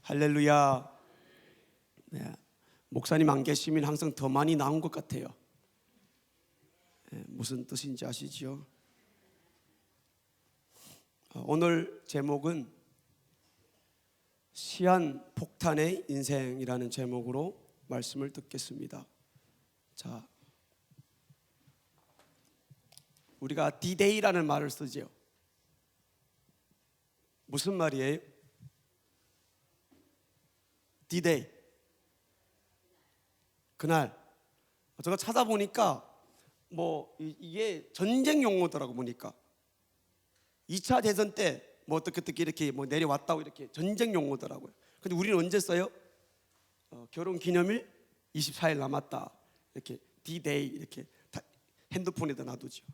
할렐루야. 네, 목사님 안 계시면 항상 더 많이 나온 것 같아요. 네, 무슨 뜻인지 아시죠? 오늘 제목은 시한폭탄의 인생이라는 제목으로 말씀을 듣겠습니다. 자, 우리가 D-Day라는 말을 쓰죠. 무슨 말이에요? D-Day, 그날. 제가 찾아보니까 이게 전쟁 용어더라고. 보니까 2차 대전 때 어떻게 이렇게 내려왔다고, 이렇게 전쟁 용어더라고요. 근데 우리는 언제 써요? 결혼 기념일 24일 남았다, 이렇게 D-Day 이렇게 핸드폰에다 놔두죠.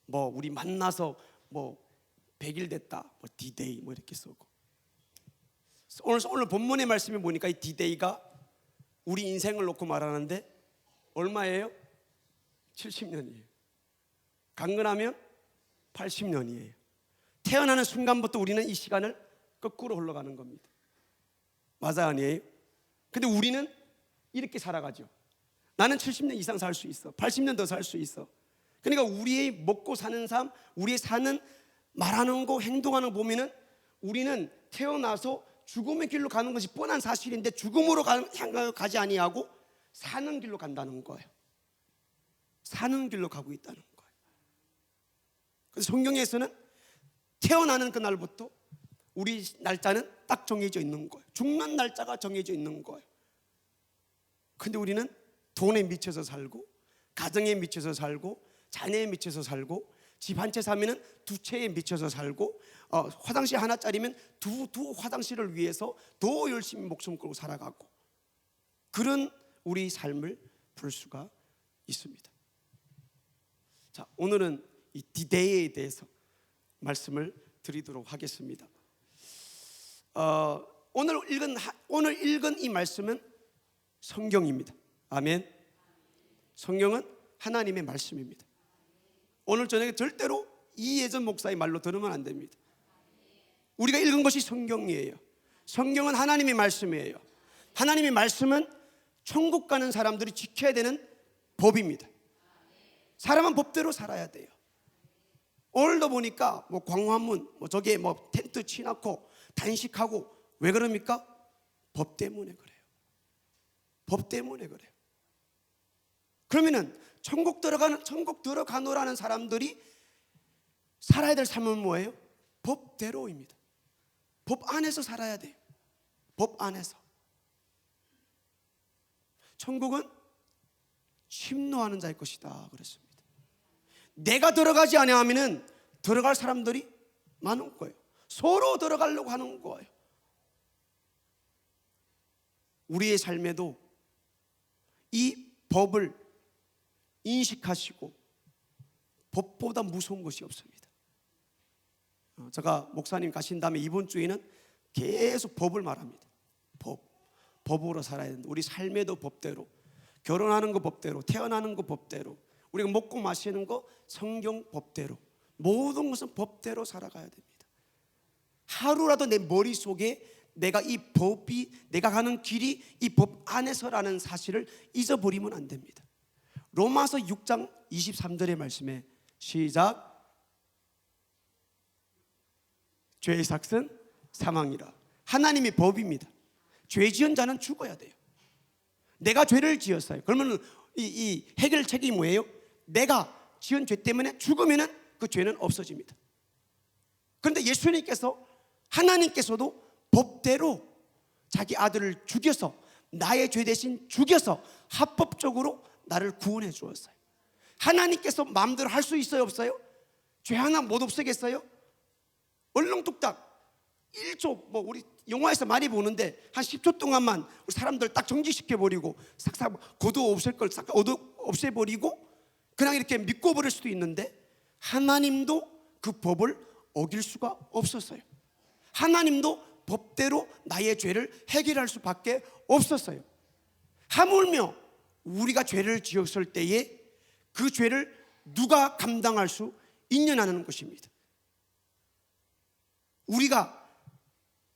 우리 만나서 100일 됐다, D-Day 이렇게 쓰고. 오늘 본문의 말씀에 보니까 이 D-Day가 우리 인생을 놓고 말하는데 얼마예요? 70년이에요. 강건하면 80년이에요. 태어나는 순간부터 우리는 이 시간을 거꾸로 흘러가는 겁니다. 맞아, 아니에요? 근데 우리는 이렇게 살아가죠. 나는 70년 이상 살 수 있어, 80년 더 살 수 있어. 그러니까 우리의 먹고 사는 삶, 우리의 사는, 말하는 거, 행동하는 거 보면은 우리는 태어나서 죽음의 길로 가는 것이 뻔한 사실인데 죽음으로 가지 아니하고 사는 길로 간다는 거예요. 사는 길로 가고 있다는 거예요. 그래서 성경에서는 태어나는 그날부터 우리 날짜는 딱 정해져 있는 거예요. 죽는 날짜가 정해져 있는 거예요. 근데 우리는 돈에 미쳐서 살고, 가정에 미쳐서 살고, 자녀에 미쳐서 살고, 집 한 채 사면은 두 채에 미쳐서 살고, 화장실 하나짜리면 두 화장실을 위해서 더 열심히 목숨 걸고 살아가고, 그런 우리 삶을 볼 수가 있습니다. 자, 오늘은 이 D-Day에 대해서 말씀을 드리도록 하겠습니다. 오늘 읽은 이 말씀은 성경입니다. 아멘. 성경은 하나님의 말씀입니다. 오늘 저녁에 절대로 이예전 목사의 말로 들으면 안 됩니다. 우리가 읽은 것이 성경이에요. 성경은 하나님의 말씀이에요. 하나님의 말씀은 천국 가는 사람들이 지켜야 되는 법입니다. 사람은 법대로 살아야 돼요. 오늘도 보니까 광화문 저기에 텐트 치놓고 단식하고, 왜 그럽니까? 법 때문에 그래요. 법 때문에 그래요. 그러면은 천국 들어가노라는 사람들이 살아야 될 삶은 뭐예요? 법대로입니다. 법 안에서 살아야 돼요. 법 안에서. 천국은 침노하는 자의 것이다 그랬습니다. 내가 들어가지 아니하면은 들어갈 사람들이 많은 거예요. 서로 들어가려고 하는 거예요. 우리의 삶에도 이 법을 인식하시고, 법보다 무서운 것이 없습니다. 제가 목사님 가신 다음에 이번 주에는 계속 법을 말합니다. 법으로 살아야 된다. 우리 삶에도 법대로, 결혼하는 거 법대로, 태어나는 거 법대로, 우리가 먹고 마시는 거 성경 법대로, 모든 것은 법대로 살아가야 됩니다. 하루라도 내 머릿속에 내가 이 법이, 내가 가는 길이 이 법 안에서라는 사실을 잊어버리면 안 됩니다. 로마서 6장 23절의 말씀에 시작. 죄의 삭은 사망이라. 하나님의 법입니다. 죄 지은 자는 죽어야 돼요. 내가 죄를 지었어요. 그러면 이 해결책이 뭐예요? 내가 지은 죄 때문에 죽으면 그 죄는 없어집니다. 그런데 예수님께서, 하나님께서도 법대로 자기 아들을 죽여서, 나의 죄 대신 죽여서 합법적으로 나를 구원해 주었어요. 하나님께서 마음대로 할 수 있어요, 없어요? 죄 하나 못 없애겠어요? 얼렁뚱딱 1초, 우리 영화에서 많이 보는데 한 10초 동안만 우리 사람들 딱 정지시켜버리고 싹싹 거두 없앨 걸 싹 없애버리고 그냥 이렇게 믿고 버릴 수도 있는데, 하나님도 그 법을 어길 수가 없었어요. 하나님도 법대로 나의 죄를 해결할 수밖에 없었어요. 하물며 우리가 죄를 지었을 때에 그 죄를 누가 감당할 수 있느냐는 것입니다. 우리가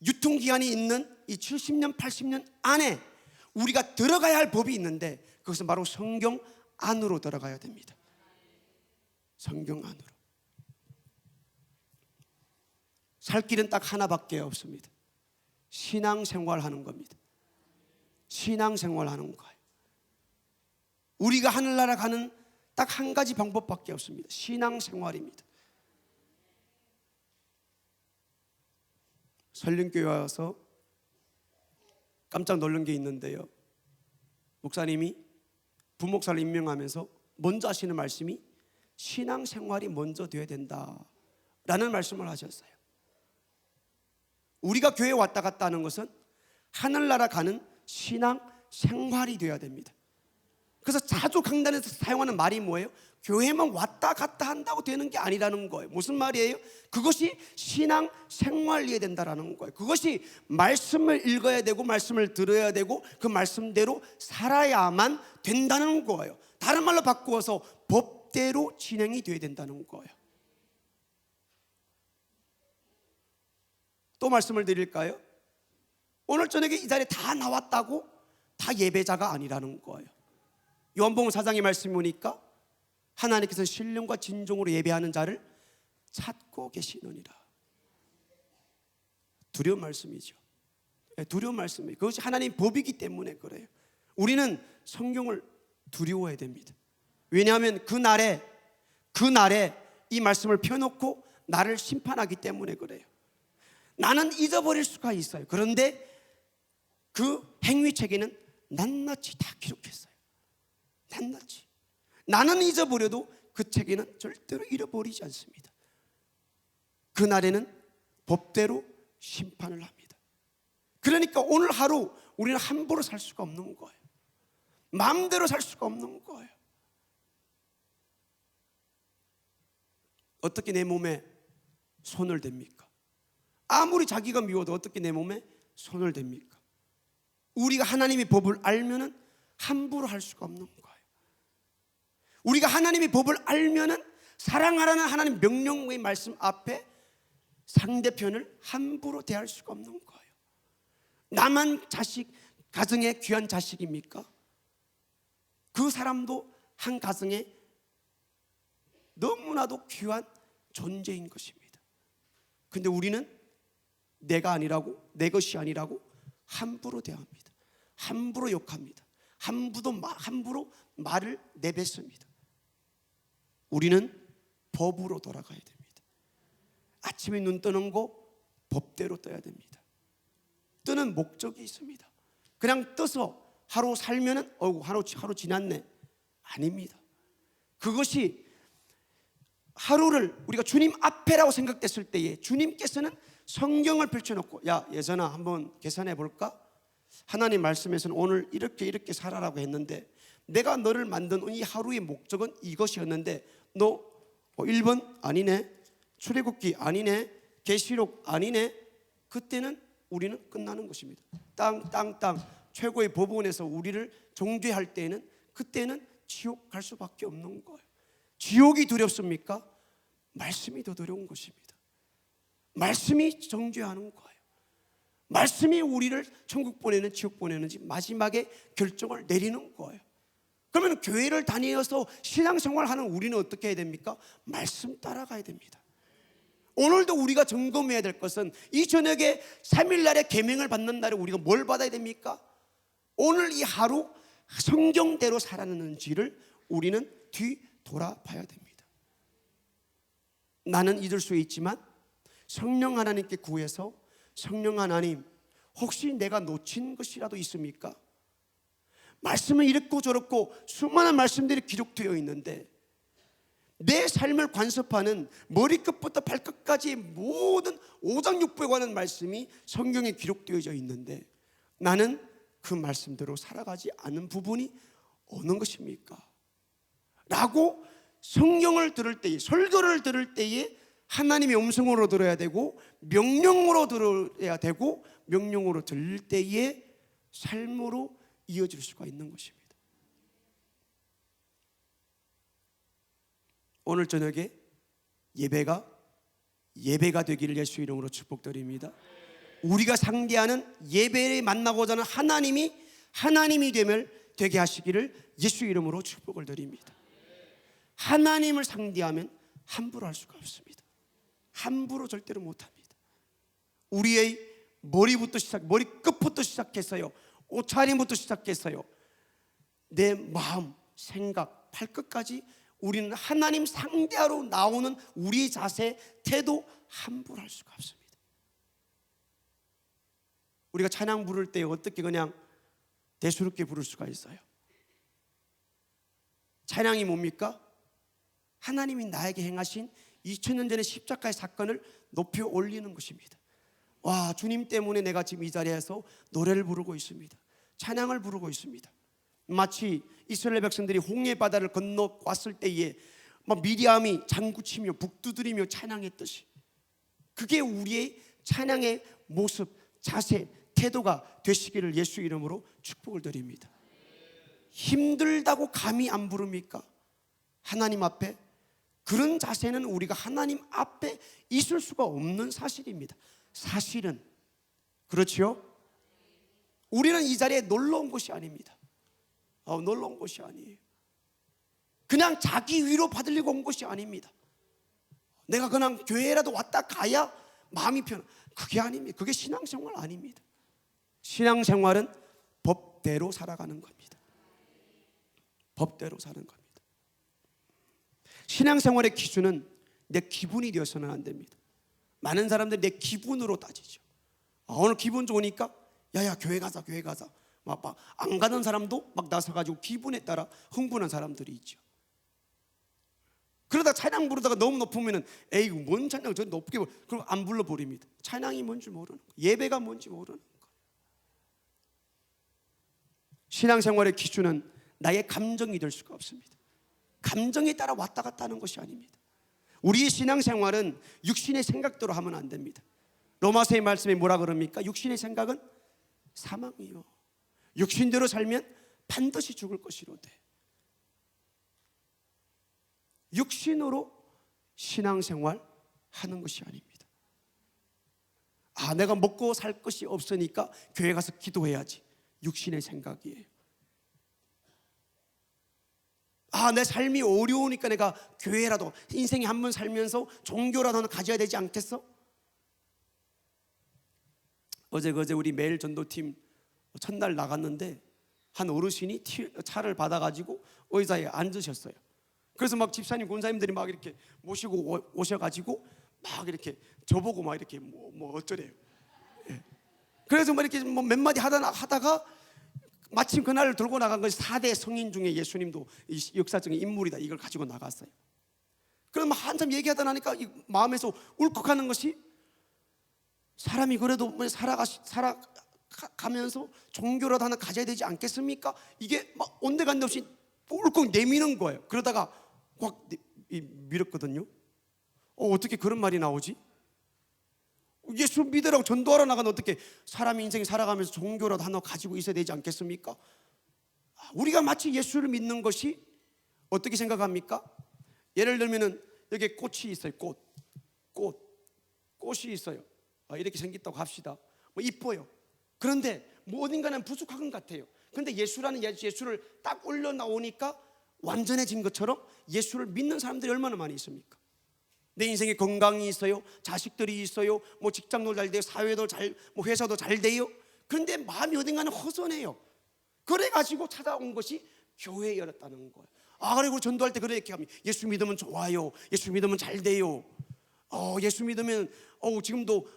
유통기한이 있는 이 70년, 80년 안에 우리가 들어가야 할 법이 있는데 그것은 바로 성경 안으로 들어가야 됩니다. 성경 안으로. 살 길은 딱 하나밖에 없습니다. 신앙생활하는 겁니다. 신앙생활하는 거예요. 우리가 하늘나라 가는 딱 한 가지 방법밖에 없습니다. 신앙생활입니다. 설림교회 와서 깜짝 놀란 게 있는데요, 목사님이 부목사를 임명하면서 먼저 하시는 말씀이 신앙생활이 먼저 되어야 된다라는 말씀을 하셨어요. 우리가 교회에 왔다 갔다 하는 것은 하늘나라 가는 신앙생활이 되어야 됩니다. 그래서 자주 강단에서 사용하는 말이 뭐예요? 교회만 왔다 갔다 한다고 되는 게 아니라는 거예요. 무슨 말이에요? 그것이 신앙생활이어야 된다는 거예요. 그것이 말씀을 읽어야 되고 말씀을 들어야 되고 그 말씀대로 살아야만 된다는 거예요. 다른 말로 바꾸어서 법대로 진행이 되어야 된다는 거예요. 또 말씀을 드릴까요? 오늘 저녁에 이 자리에 다 나왔다고 다 예배자가 아니라는 거예요. 요한복음 4장의 말씀이 보니까 하나님께서는 신령과 진정으로 예배하는 자를 찾고 계시느니라. 두려운 말씀이죠. 두려운 말씀이에요. 그것이 하나님 법이기 때문에 그래요. 우리는 성경을 두려워해야 됩니다. 왜냐하면 그 날에 이 말씀을 펴놓고 나를 심판하기 때문에 그래요. 나는 잊어버릴 수가 있어요. 그런데 그 행위책에는 낱낱이 다 기록했어요. 낱낱이. 나는 잊어버려도 그 책에는 절대로 잃어버리지 않습니다. 그날에는 법대로 심판을 합니다. 그러니까 오늘 하루 우리는 함부로 살 수가 없는 거예요. 마음대로 살 수가 없는 거예요. 어떻게 내 몸에 손을 댑니까? 아무리 자기가 미워도 어떻게 내 몸에 손을 댑니까? 우리가 하나님의 법을 알면은 함부로 할 수가 없는 거예요. 우리가 하나님의 법을 알면은 사랑하라는 하나님 명령의 말씀 앞에 상대편을 함부로 대할 수가 없는 거예요. 나만 자식, 가정의 귀한 자식입니까? 그 사람도 한 가정의 너무나도 귀한 존재인 것입니다. 근데 우리는 내가 아니라고, 내 것이 아니라고 함부로 대합니다. 함부로 욕합니다. 함부로 말을 내뱉습니다. 우리는 법으로 돌아가야 됩니다. 아침에 눈 뜨는 거 법대로 떠야 됩니다. 뜨는 목적이 있습니다. 그냥 떠서 하루 살면은 하루 지났네, 아닙니다. 그것이 하루를 우리가 주님 앞에라고 생각됐을 때에 주님께서는 성경을 펼쳐놓고, 야 예전아 한번 계산해 볼까? 하나님 말씀에서는 오늘 이렇게 살아라고 했는데 내가 너를 만든 이 하루의 목적은 이것이었는데 너 1번 아니네, 출애굽기 아니네, 계시록 아니네. 그때는 우리는 끝나는 것입니다. 땅 최고의 법원에서 우리를 정죄할 때는 그때는 지옥 갈 수밖에 없는 거예요. 지옥이 두렵습니까? 말씀이 더 두려운 것입니다. 말씀이 정죄하는 거예요. 말씀이 우리를 천국 보내는 지옥 보내는지 마지막에 결정을 내리는 거예요. 그러면 교회를 다니어서 신앙생활하는 우리는 어떻게 해야 됩니까? 말씀 따라가야 됩니다. 오늘도 우리가 점검해야 될 것은 이 저녁에 3일날에 계명을 받는 날에 우리가 뭘 받아야 됩니까? 오늘 이 하루 성경대로 살았는지를 우리는 뒤돌아봐야 됩니다. 나는 잊을 수 있지만 성령 하나님께 구해서, 성령 하나님 혹시 내가 놓친 것이라도 있습니까? 말씀은 이렇고 저렇고 수많은 말씀들이 기록되어 있는데 내 삶을 관습하는 머리끝부터 발끝까지의 모든 오장육부에 관한 말씀이 성경에 기록되어져 있는데 나는 그 말씀대로 살아가지 않은 부분이 어느 것입니까? 라고 성경을 들을 때에, 설교를 들을 때에 하나님의 음성으로 들어야 되고 명령으로 들어야 되고 명령으로 들을 때에 삶으로 이어질 수가 있는 것입니다. 오늘 저녁에 예배가 되기를 예수 이름으로 축복드립니다. 우리가 상대하는 예배에 만나고자 하는 하나님이 되게 하시기를 예수 이름으로 축복을 드립니다. 하나님을 상대하면 함부로 할 수가 없습니다. 함부로 절대로 못합니다. 우리의 머리끝부터 시작해서요, 옷차림부터 시작해서요, 내 마음, 생각, 발끝까지 우리는 하나님 상대하러 나오는 우리의 자세, 태도 함부로 할 수가 없습니다. 우리가 찬양 부를 때 어떻게 그냥 대수롭게 부를 수가 있어요? 찬양이 뭡니까? 하나님이 나에게 행하신 2000년 전의 십자가의 사건을 높여 올리는 것입니다. 와, 주님 때문에 내가 지금 이 자리에서 노래를 부르고 있습니다. 찬양을 부르고 있습니다. 마치 이스라엘 백성들이 홍해 바다를 건너왔을 때에 막 미리암이 장구치며 북두드리며 찬양했듯이, 그게 우리의 찬양의 모습, 자세, 태도가 되시기를 예수 이름으로 축복을 드립니다. 힘들다고 감히 안 부릅니까? 하나님 앞에. 그런 자세는 우리가 하나님 앞에 있을 수가 없는 사실입니다. 사실은 그렇죠? 우리는 이 자리에 놀러 온 것이 아닙니다. 놀러 온 것이 아니에요. 그냥 자기 위로 받으려고 온 것이 아닙니다. 내가 그냥 교회라도 왔다 가야 마음이 편해. 그게 아닙니다. 그게 신앙생활 아닙니다. 신앙생활은 법대로 살아가는 겁니다. 법대로 사는 겁니다. 신앙생활의 기준은 내 기분이 되어서는 안 됩니다. 많은 사람들이 내 기분으로 따지죠. 오늘 기분 좋으니까 야야 교회 가자, 교회 가자. 막 안 가는 사람도 막 나서가지고 기분에 따라 흥분한 사람들이 있죠. 그러다 찬양 부르다가 너무 높으면은 에이 뭔 찬양 저 높게 그럼 안 불러버립니다. 찬양이 뭔지 모르는 거예요. 예배가 뭔지 모르는 거예요. 신앙생활의 기준은 나의 감정이 될 수가 없습니다. 감정에 따라 왔다 갔다 하는 것이 아닙니다. 우리의 신앙생활은 육신의 생각대로 하면 안 됩니다. 로마서의 말씀에 뭐라 그럽니까? 육신의 생각은 사망이요, 육신대로 살면 반드시 죽을 것이로되. 육신으로 신앙생활 하는 것이 아닙니다. 내가 먹고 살 것이 없으니까 교회 가서 기도해야지. 육신의 생각이에요. 내 삶이 어려우니까 내가 교회라도 인생에 한 번 살면서 종교라도 가져야 되지 않겠어? 어제 우리 매일 전도팀 첫날 나갔는데 한 어르신이 차를 받아가지고 의자에 앉으셨어요. 그래서 막 집사님, 권사님들이 막 이렇게 모시고 오셔가지고 막 이렇게 저보고 막 이렇게 뭐 어쩌래요. 예. 그래서 막 이렇게 몇 마디 하다가 마침 그날을 들고 나간 것이 4대 성인 중에 예수님도 역사적인 인물이다, 이걸 가지고 나갔어요. 그럼 한참 얘기하다 나니까 마음에서 울컥하는 것이, 사람이 그래도 살아가면서 종교라도 하나 가져야 되지 않겠습니까? 이게 막 온데간데 없이 울컥 내미는 거예요. 그러다가 확 밀었거든요. 어떻게 그런 말이 나오지? 예수 믿으라고 전도하러 나가는, 어떻게 사람이 인생 살아가면서 종교라도 하나 가지고 있어야 되지 않겠습니까? 우리가 마치 예수를 믿는 것이 어떻게 생각합니까? 예를 들면은 여기 꽃이 있어요. 꽃이 있어요. 이렇게 생겼다고 합시다. 이뻐요. 그런데 어딘가는 부족한 것 같아요. 그런데 예수를 딱 올려 나오니까 완전해진 것처럼 예수를 믿는 사람들이 얼마나 많이 있습니까? 내 인생에 건강이 있어요, 자식들이 있어요, 직장도 잘 돼요, 사회도 회사도 잘 돼요. 그런데 마음이 어딘가는 허전해요. 그래가지고 찾아온 것이 교회였다는 거예요. 그리고 전도할 때 그렇게 합니다. 예수 믿으면 좋아요, 예수 믿으면 잘 돼요, 예수 믿으면 지금도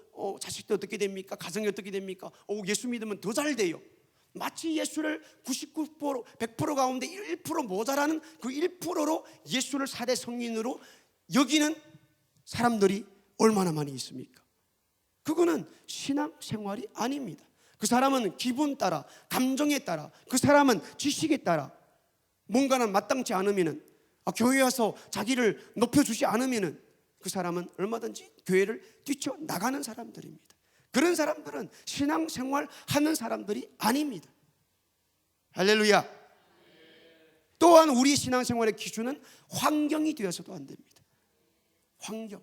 자식도 어떻게 됩니까? 가정이 어떻게 됩니까? 예수 믿으면 더 잘 돼요. 마치 예수를 99% 100% 가운데 1% 모자라는 그 1%로 예수를 4대 성인으로 여기는 사람들이 얼마나 많이 있습니까? 그거는 신앙생활이 아닙니다. 그 사람은 기분 따라, 감정에 따라, 그 사람은 지식에 따라 뭔가는 마땅치 않으면은, 교회 와서 자기를 높여주지 않으면은 그 사람은 얼마든지 교회를 뛰쳐나가는 사람들입니다. 그런 사람들은 신앙생활 하는 사람들이 아닙니다. 할렐루야. 또한 우리 신앙생활의 기준은 환경이 되어서도 안 됩니다. 환경.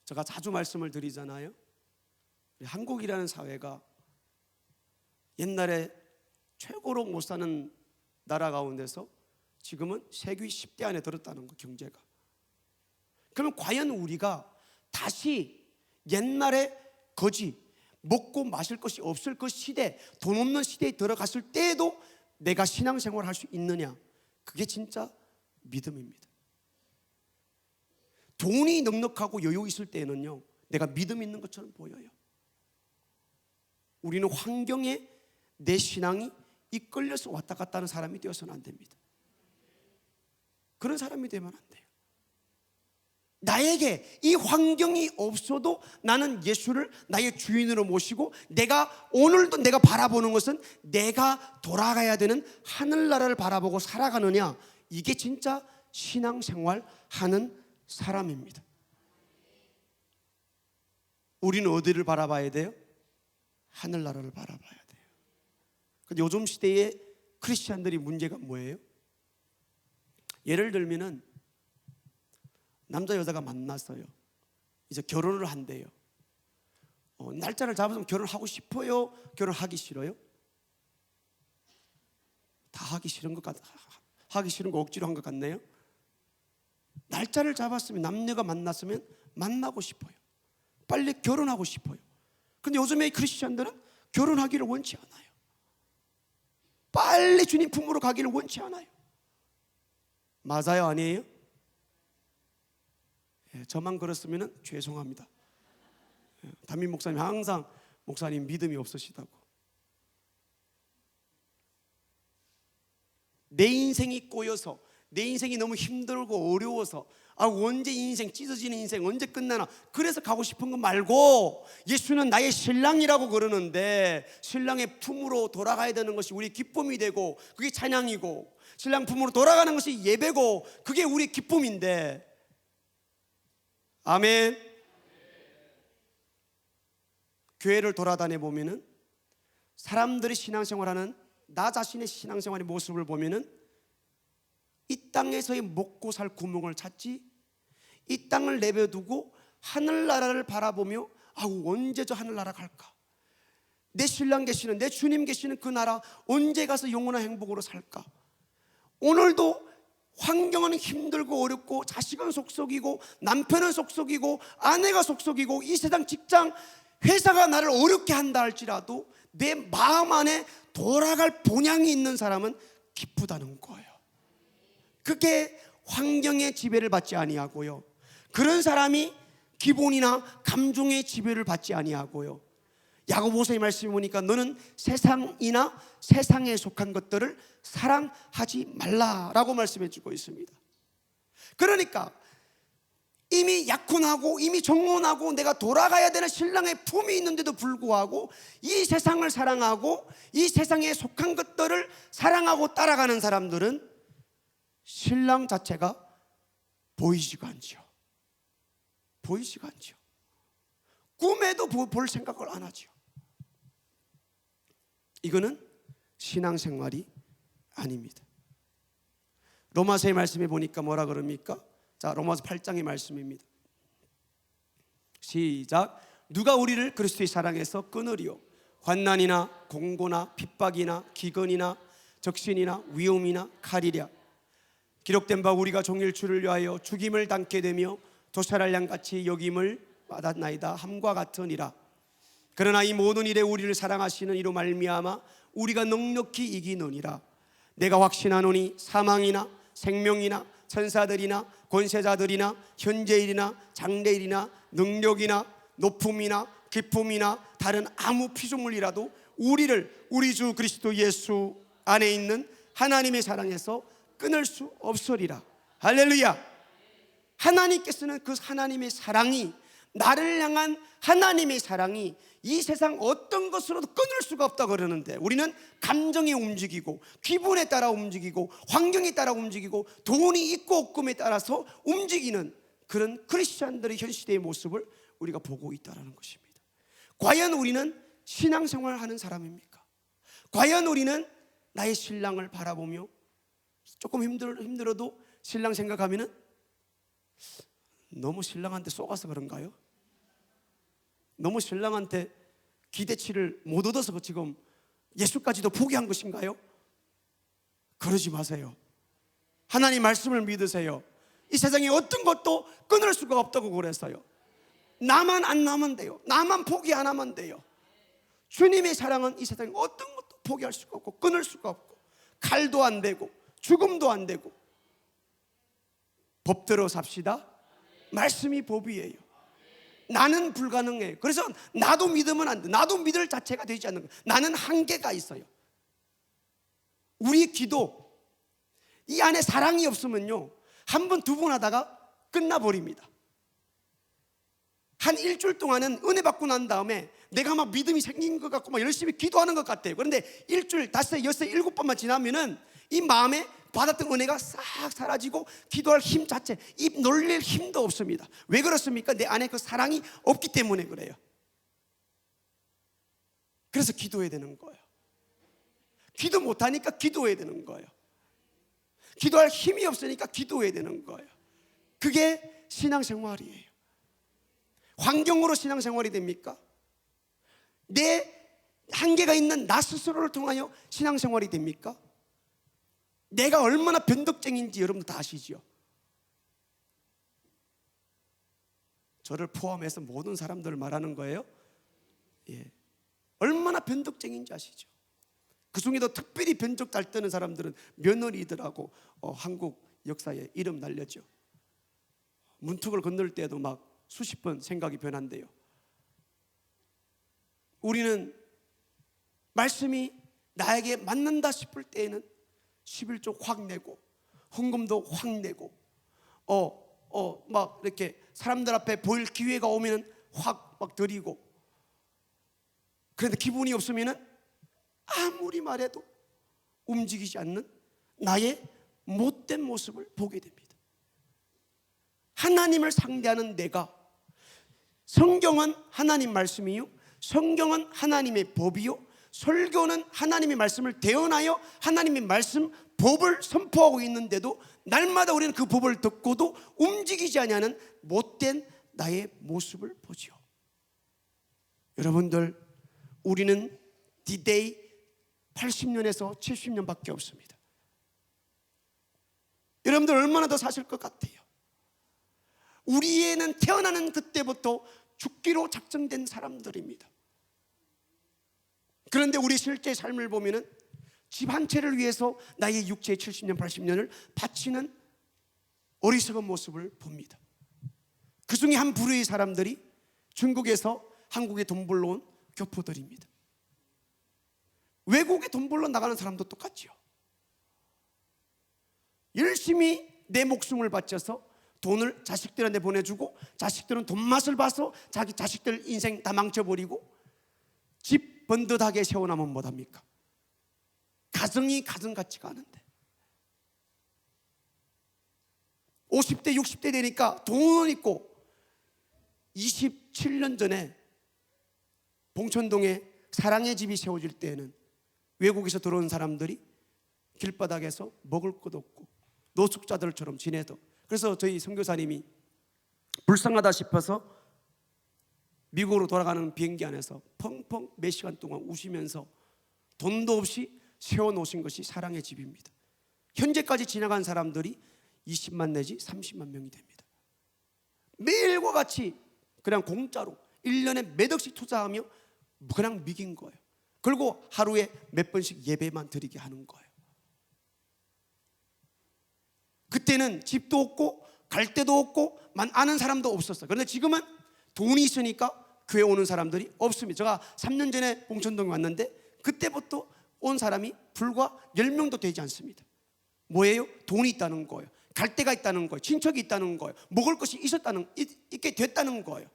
제가 자주 말씀을 드리잖아요. 우리 한국이라는 사회가 옛날에 최고로 못 사는 나라 가운데서 지금은 세계 10대 안에 들었다는 거, 경제가. 그러면 과연 우리가 다시 옛날에 거지 먹고 마실 것이 없을 그 시대, 돈 없는 시대에 들어갔을 때에도 내가 신앙생활을 할 수 있느냐? 그게 진짜 믿음입니다. 돈이 넉넉하고 여유 있을 때에는요, 내가 믿음 있는 것처럼 보여요. 우리는 환경에 내 신앙이 이끌려서 왔다 갔다 하는 사람이 되어서는 안 됩니다. 그런 사람이 되면 안 돼요. 나에게 이 환경이 없어도 나는 예수를 나의 주인으로 모시고, 내가 오늘도 내가 바라보는 것은 내가 돌아가야 되는 하늘나라를 바라보고 살아가느냐, 이게 진짜 신앙생활 하는 사람입니다. 우리는 어디를 바라봐야 돼요? 하늘나라를 바라봐야 돼요. 근데 요즘 시대에 크리스찬들이 문제가 뭐예요? 예를 들면은 남자 여자가 만났어요. 이제 결혼을 한대요. 날짜를 잡아서 결혼하고 싶어요? 결혼하기 싫어요? 다 하기 싫은 것 하기 싫은 거 억지로 한 것 같네요. 날짜를 잡았으면, 남녀가 만났으면 만나고 싶어요. 빨리 결혼하고 싶어요. 근데 요즘의 크리스찬들은 결혼하기를 원치 않아요. 빨리 주님 품으로 가기를 원치 않아요. 맞아요, 아니에요? 저만 그렇으면 죄송합니다. 담임 목사님 항상 목사님 믿음이 없으시다고. 내 인생이 꼬여서, 내 인생이 너무 힘들고 어려워서, 언제 인생 찢어지는 인생 언제 끝나나, 그래서 가고 싶은 거 말고, 예수는 나의 신랑이라고 그러는데 신랑의 품으로 돌아가야 되는 것이 우리 기쁨이 되고, 그게 찬양이고, 신랑 품으로 돌아가는 것이 예배고, 그게 우리 기쁨인데. 아멘. 교회를 돌아다녀 보면은 사람들이 신앙생활하는 나 자신의 신앙생활의 모습을 보면은 이 땅에서의 먹고 살 구멍을 찾지, 이 땅을 내버려두고 하늘나라를 바라보며 언제 저 하늘나라 갈까? 내 신랑 계시는, 내 주님 계시는 그 나라 언제 가서 영원한 행복으로 살까? 오늘도 환경은 힘들고 어렵고, 자식은 속썩이고, 남편은 속썩이고, 아내가 속썩이고, 이 세상 직장, 회사가 나를 어렵게 한다 할지라도 내 마음 안에 돌아갈 본향이 있는 사람은 기쁘다는 거예요. 그게 환경의 지배를 받지 아니하고요, 그런 사람이 기본이나 감정의 지배를 받지 아니하고요. 야고보서의 말씀을 보니까 너는 세상이나 세상에 속한 것들을 사랑하지 말라라고 말씀해 주고 있습니다. 그러니까 이미 약혼하고 이미 정혼하고 내가 돌아가야 되는 신랑의 품이 있는데도 불구하고 이 세상을 사랑하고 이 세상에 속한 것들을 사랑하고 따라가는 사람들은 신랑 자체가 보이지가 않죠. 보이지가 않죠. 꿈에도 볼 생각을 안 하죠. 이거는 신앙생활이 아닙니다. 로마서의 말씀에 보니까 뭐라 그럽니까? 자, 로마서 8장의 말씀입니다. 시작. 누가 우리를 그리스도의 사랑에서 끊으리요? 환난이나 공고나 핍박이나 기근이나 적신이나 위험이나 칼이랴. 기록된 바 우리가 종일 주를 위하여 죽임을 당게 되며 도살할 양같이 여김을 받았나이다 함과 같으니라. 그러나 이 모든 일에 우리를 사랑하시는 이로 말미암아 우리가 넉넉히 이기느니라. 내가 확신하노니 사망이나 생명이나 천사들이나 권세자들이나 현재일이나 장래일이나 능력이나 높음이나 깊음이나 다른 아무 피조물이라도 우리를 우리 주 그리스도 예수 안에 있는 하나님의 사랑에서 끊을 수 없으리라. 할렐루야. 하나님께서는 그 하나님의 사랑이, 나를 향한 하나님의 사랑이 이 세상 어떤 것으로도 끊을 수가 없다고 그러는데, 우리는 감정에 움직이고 기분에 따라 움직이고 환경에 따라 움직이고 돈이 있고 없음에 따라서 움직이는 그런 크리스찬들의 현 시대의 모습을 우리가 보고 있다는 것입니다. 과연 우리는 신앙생활을 하는 사람입니까? 과연 우리는 나의 신랑을 바라보며 조금 힘들어도 신랑 생각하면은 너무 신랑한테 쏘가서 그런가요? 너무 신랑한테 기대치를 못 얻어서 지금 예수까지도 포기한 것인가요? 그러지 마세요. 하나님 말씀을 믿으세요. 이 세상에 어떤 것도 끊을 수가 없다고 그랬어요. 나만 안 나면 돼요. 나만 포기 안 하면 돼요. 주님의 사랑은 이 세상에 어떤 것도 포기할 수가 없고 끊을 수가 없고 칼도 안 되고 죽음도 안 되고 법대로 삽시다. 말씀이 법이에요. 나는 불가능해요. 그래서 나도 믿으면 안 돼. 나도 믿을 자체가 되지 않는 거예요. 나는 한계가 있어요. 우리 기도 이 안에 사랑이 없으면요, 한 번, 두 번 하다가 끝나버립니다. 한 일주일 동안은 은혜 받고 난 다음에 내가 막 믿음이 생긴 것 같고 막 열심히 기도하는 것 같아요. 그런데 일주일, 5, 6, 7번만 지나면은 이 마음에 받았던 은혜가 싹 사라지고 기도할 힘 자체, 입 놀릴 힘도 없습니다. 왜 그렇습니까? 내 안에 그 사랑이 없기 때문에 그래요. 그래서 기도해야 되는 거예요. 기도 못하니까 기도해야 되는 거예요. 기도할 힘이 없으니까 기도해야 되는 거예요. 그게 신앙생활이에요. 환경으로 신앙생활이 됩니까? 내 한계가 있는 나 스스로를 통하여 신앙생활이 됩니까? 내가 얼마나 변덕쟁인지 여러분도 다 아시죠? 저를 포함해서 모든 사람들을 말하는 거예요. 예. 얼마나 변덕쟁인지 아시죠? 그 중에도 특별히 변덕 잘 뜨는 사람들은 며느리들하고 한국 역사에 이름 날렸죠. 문턱을 건널 때도 막 수십 번 생각이 변한대요. 우리는 말씀이 나에게 맞는다 싶을 때에는 11조 확 내고 헌금도 확 내고 막 이렇게 사람들 앞에 보일 기회가 오면은 확 막 드리고, 그런데 기분이 없으면은 아무리 말해도 움직이지 않는 나의 못된 모습을 보게 됩니다. 하나님을 상대하는 내가, 성경은 하나님 말씀이요, 성경은 하나님의 법이요, 설교는 하나님의 말씀을 대언하여 하나님의 말씀 법을 선포하고 있는데도 날마다 우리는 그 법을 듣고도 움직이지 아니하는 못된 나의 모습을 보죠. 여러분들, 우리는 D-Day 80년에서 70년밖에 없습니다. 여러분들 얼마나 더 사실 것 같아요? 우리 애는 태어나는 그때부터 죽기로 작정된 사람들입니다. 그런데 우리 실제 삶을 보면은 집 한 채를 위해서 나의 육체의 70년, 80년을 바치는 어리석은 모습을 봅니다. 그 중에 한 부류의 사람들이 중국에서 한국에 돈 벌러 온 교포들입니다. 외국에 돈 벌러 나가는 사람도 똑같죠. 열심히 내 목숨을 바쳐서 돈을 자식들한테 보내주고, 자식들은 돈 맛을 봐서 자기 자식들 인생 다 망쳐버리고, 집 번듯하게 세워나면 못합니까? 가정이 가정 같지가 않은데 50대 60대 되니까 돈은 있고, 27년 전에 봉천동에 사랑의 집이 세워질 때에는 외국에서 들어온 사람들이 길바닥에서 먹을 것 없고 노숙자들처럼 지내도, 그래서 저희 선교사님이 불쌍하다 싶어서 미국으로 돌아가는 비행기 안에서 펑펑 몇 시간 동안 우시면서 돈도 없이 세워놓으신 것이 사랑의 집입니다. 현재까지 지나간 사람들이 20만 내지 30만 명이 됩니다. 매일과 같이 그냥 공짜로 1년에 몇 억씩 투자하며 그냥 미긴 거예요. 그리고 하루에 몇 번씩 예배만 드리게 하는 거예요. 그때는 집도 없고 갈 데도 없고 아는 사람도 없었어요. 그런데 지금은 돈이 있으니까 교회 오는 사람들이 없습니다. 제가 3년 전에 봉천동에 왔는데 그때부터 온 사람이 불과 10명도 되지 않습니다. 뭐예요? 돈이 있다는 거예요. 갈 데가 있다는 거예요. 친척이 있다는 거예요. 먹을 것이 있게 됐다는 거예요.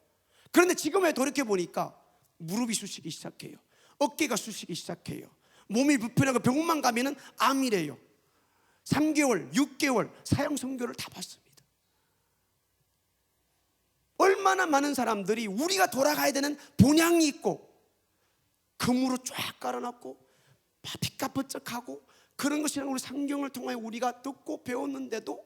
그런데 지금에 돌이켜보니까 무릎이 쑤시기 시작해요. 어깨가 쑤시기 시작해요. 몸이 불편하고 병원만 가면은 암이래요. 3개월, 6개월 사형 선고를 다 받습니다. 얼마나 많은 사람들이 우리가 돌아가야 되는 본향이 있고 금으로 쫙 깔아놨고 핏값버쩍하고 그런 것이랑 우리 성경을 통해 우리가 듣고 배웠는데도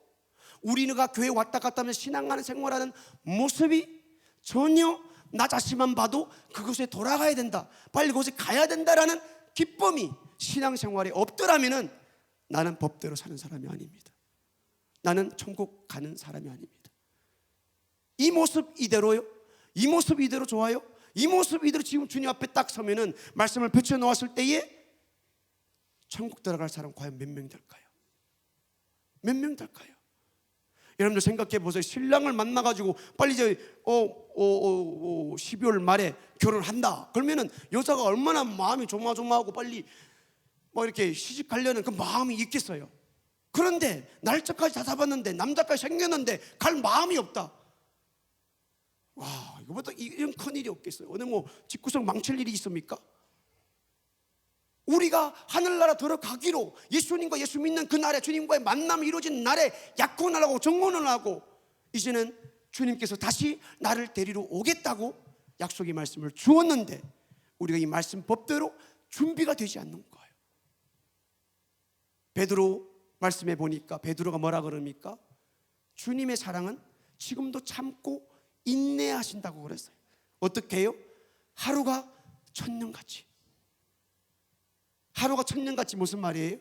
우리가 교회 왔다 갔다 하면서 신앙하는 생활하는 모습이 전혀 나 자신만 봐도 그곳에 돌아가야 된다, 빨리 그곳에 가야 된다라는 기쁨이 신앙생활에 없더라면 나는 법대로 사는 사람이 아닙니다. 나는 천국 가는 사람이 아닙니다. 이 모습 이대로요? 이 모습 이대로 좋아요? 이 모습 이대로 지금 주님 앞에 딱 서면은 말씀을 펼쳐 놓았을 때에 천국 들어갈 사람 과연 몇 명 될까요? 몇 명 될까요? 여러분들 생각해 보세요. 신랑을 만나가지고 빨리 이제 12월 말에 결혼한다 그러면은 여자가 얼마나 마음이 조마조마하고 빨리 뭐 이렇게 시집 가려는 그 마음이 있겠어요. 그런데 날짜까지 다 잡았는데 남자까지 생겼는데 갈 마음이 없다. 와, 이거보다 이런 큰일이 없겠어요. 어느 뭐 집구석 망칠 일이 있습니까? 우리가 하늘나라 들어가기로 예수님과 예수 믿는 그 날에 주님과의 만남이 이루어진 날에 약혼을 하고 정혼을 하고 이제는 주님께서 다시 나를 데리러 오겠다고 약속의 말씀을 주었는데 우리가 이 말씀 법대로 준비가 되지 않는 거예요. 베드로 말씀해 보니까 베드로가 뭐라 그럽니까? 주님의 사랑은 지금도 참고 인내하신다고 그랬어요. 어떻게 해요? 하루가 천년같이. 하루가 천년같이 무슨 말이에요?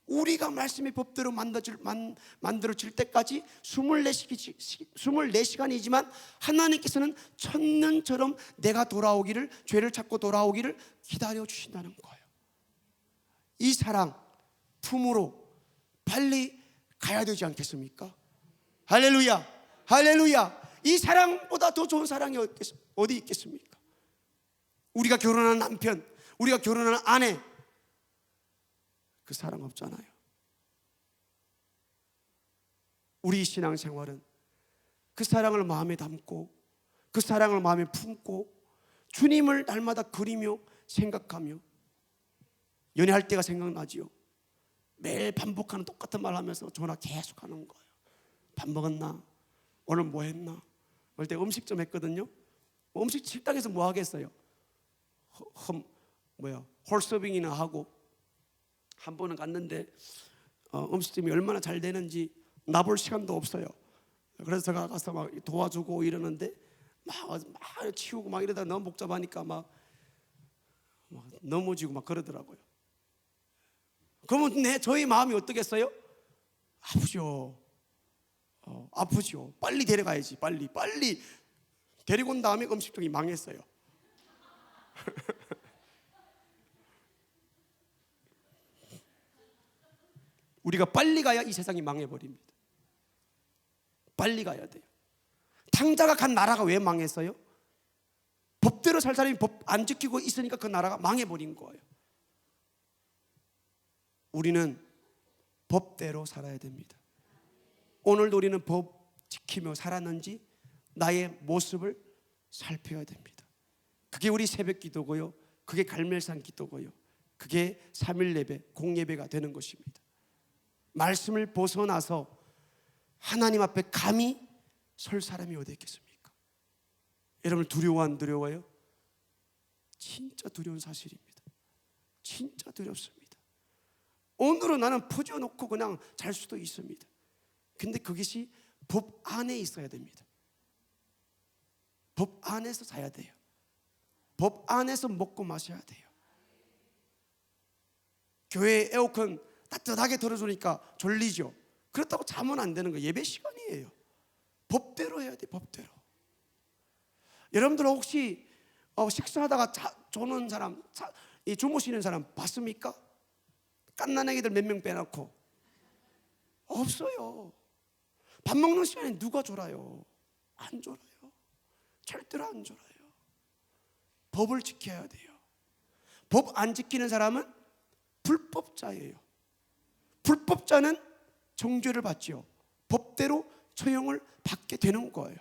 우리가 말씀의 법대로 만들어질 때까지 24시간이지만 하나님께서는 천년처럼 내가 돌아오기를, 죄를 찾고 돌아오기를 기다려 주신다는 거예요. 이 사랑 품으로 빨리 가야 되지 않겠습니까? 할렐루야, 할렐루야. 이 사랑보다 더 좋은 사랑이 어디 있겠습니까? 우리가 결혼한 남편, 우리가 결혼한 아내, 그 사랑 없잖아요. 우리 신앙생활은 그 사랑을 마음에 담고 그 사랑을 마음에 품고 주님을 날마다 그리며 생각하며 연애할 때가 생각나지요. 매일 반복하는 똑같은 말 하면서 전화 계속 하는 거예요. 밥 먹었나? 오늘 뭐 했나? 어릴 때 음식 좀 했거든요. 음식 식당에서 뭐 하겠어요? 홀서빙이나 하고 한 번은 갔는데 음식점이 얼마나 잘 되는지 나볼 시간도 없어요. 그래서 제가 가서 막 도와주고 이러는데 막 치우고 막 이러다 너무 복잡하니까 막 넘어지고 막 그러더라고요. 그러면 저희 마음이 어떻겠어요? 아프죠. 아프죠. 빨리 데려가야지. 빨리 데리고 온 다음에 음식점이 망했어요. 우리가 빨리 가야 이 세상이 망해버립니다. 빨리 가야 돼요. 탕자가 간 나라가 왜 망했어요? 법대로 살 사람이 법 안 지키고 있으니까 그 나라가 망해버린 거예요. 우리는 법대로 살아야 됩니다. 오늘도 우리는 법 지키며 살았는지 나의 모습을 살펴야 됩니다. 그게 우리 새벽 기도고요, 그게 갈멜산 기도고요, 그게 3일 예배, 공예배가 되는 것입니다. 말씀을 벗어나서 하나님 앞에 감히 설 사람이 어디 있겠습니까? 여러분 두려워 안 두려워요? 진짜 두려운 사실입니다. 진짜 두렵습니다. 오늘은 나는 퍼져놓고 그냥 잘 수도 있습니다. 근데 그것이 법 안에 있어야 됩니다. 법 안에서 사야 돼요. 법 안에서 먹고 마셔야 돼요. 교회 에어컨 따뜻하게 틀어주니까 졸리죠. 그렇다고 자면 안 되는 거예요. 예배 시간이에요. 법대로 해야 돼요. 법대로. 여러분들 혹시 식사하다가 조는 사람, 주무시는 사람 봤습니까? 갓난 애기들 몇 명 빼놓고 없어요. 밥 먹는 시간에 누가 졸아요? 안 졸아요. 절대로 안 졸아요. 법을 지켜야 돼요. 법 안 지키는 사람은 불법자예요. 불법자는 정죄를 받지요. 법대로 처형을 받게 되는 거예요.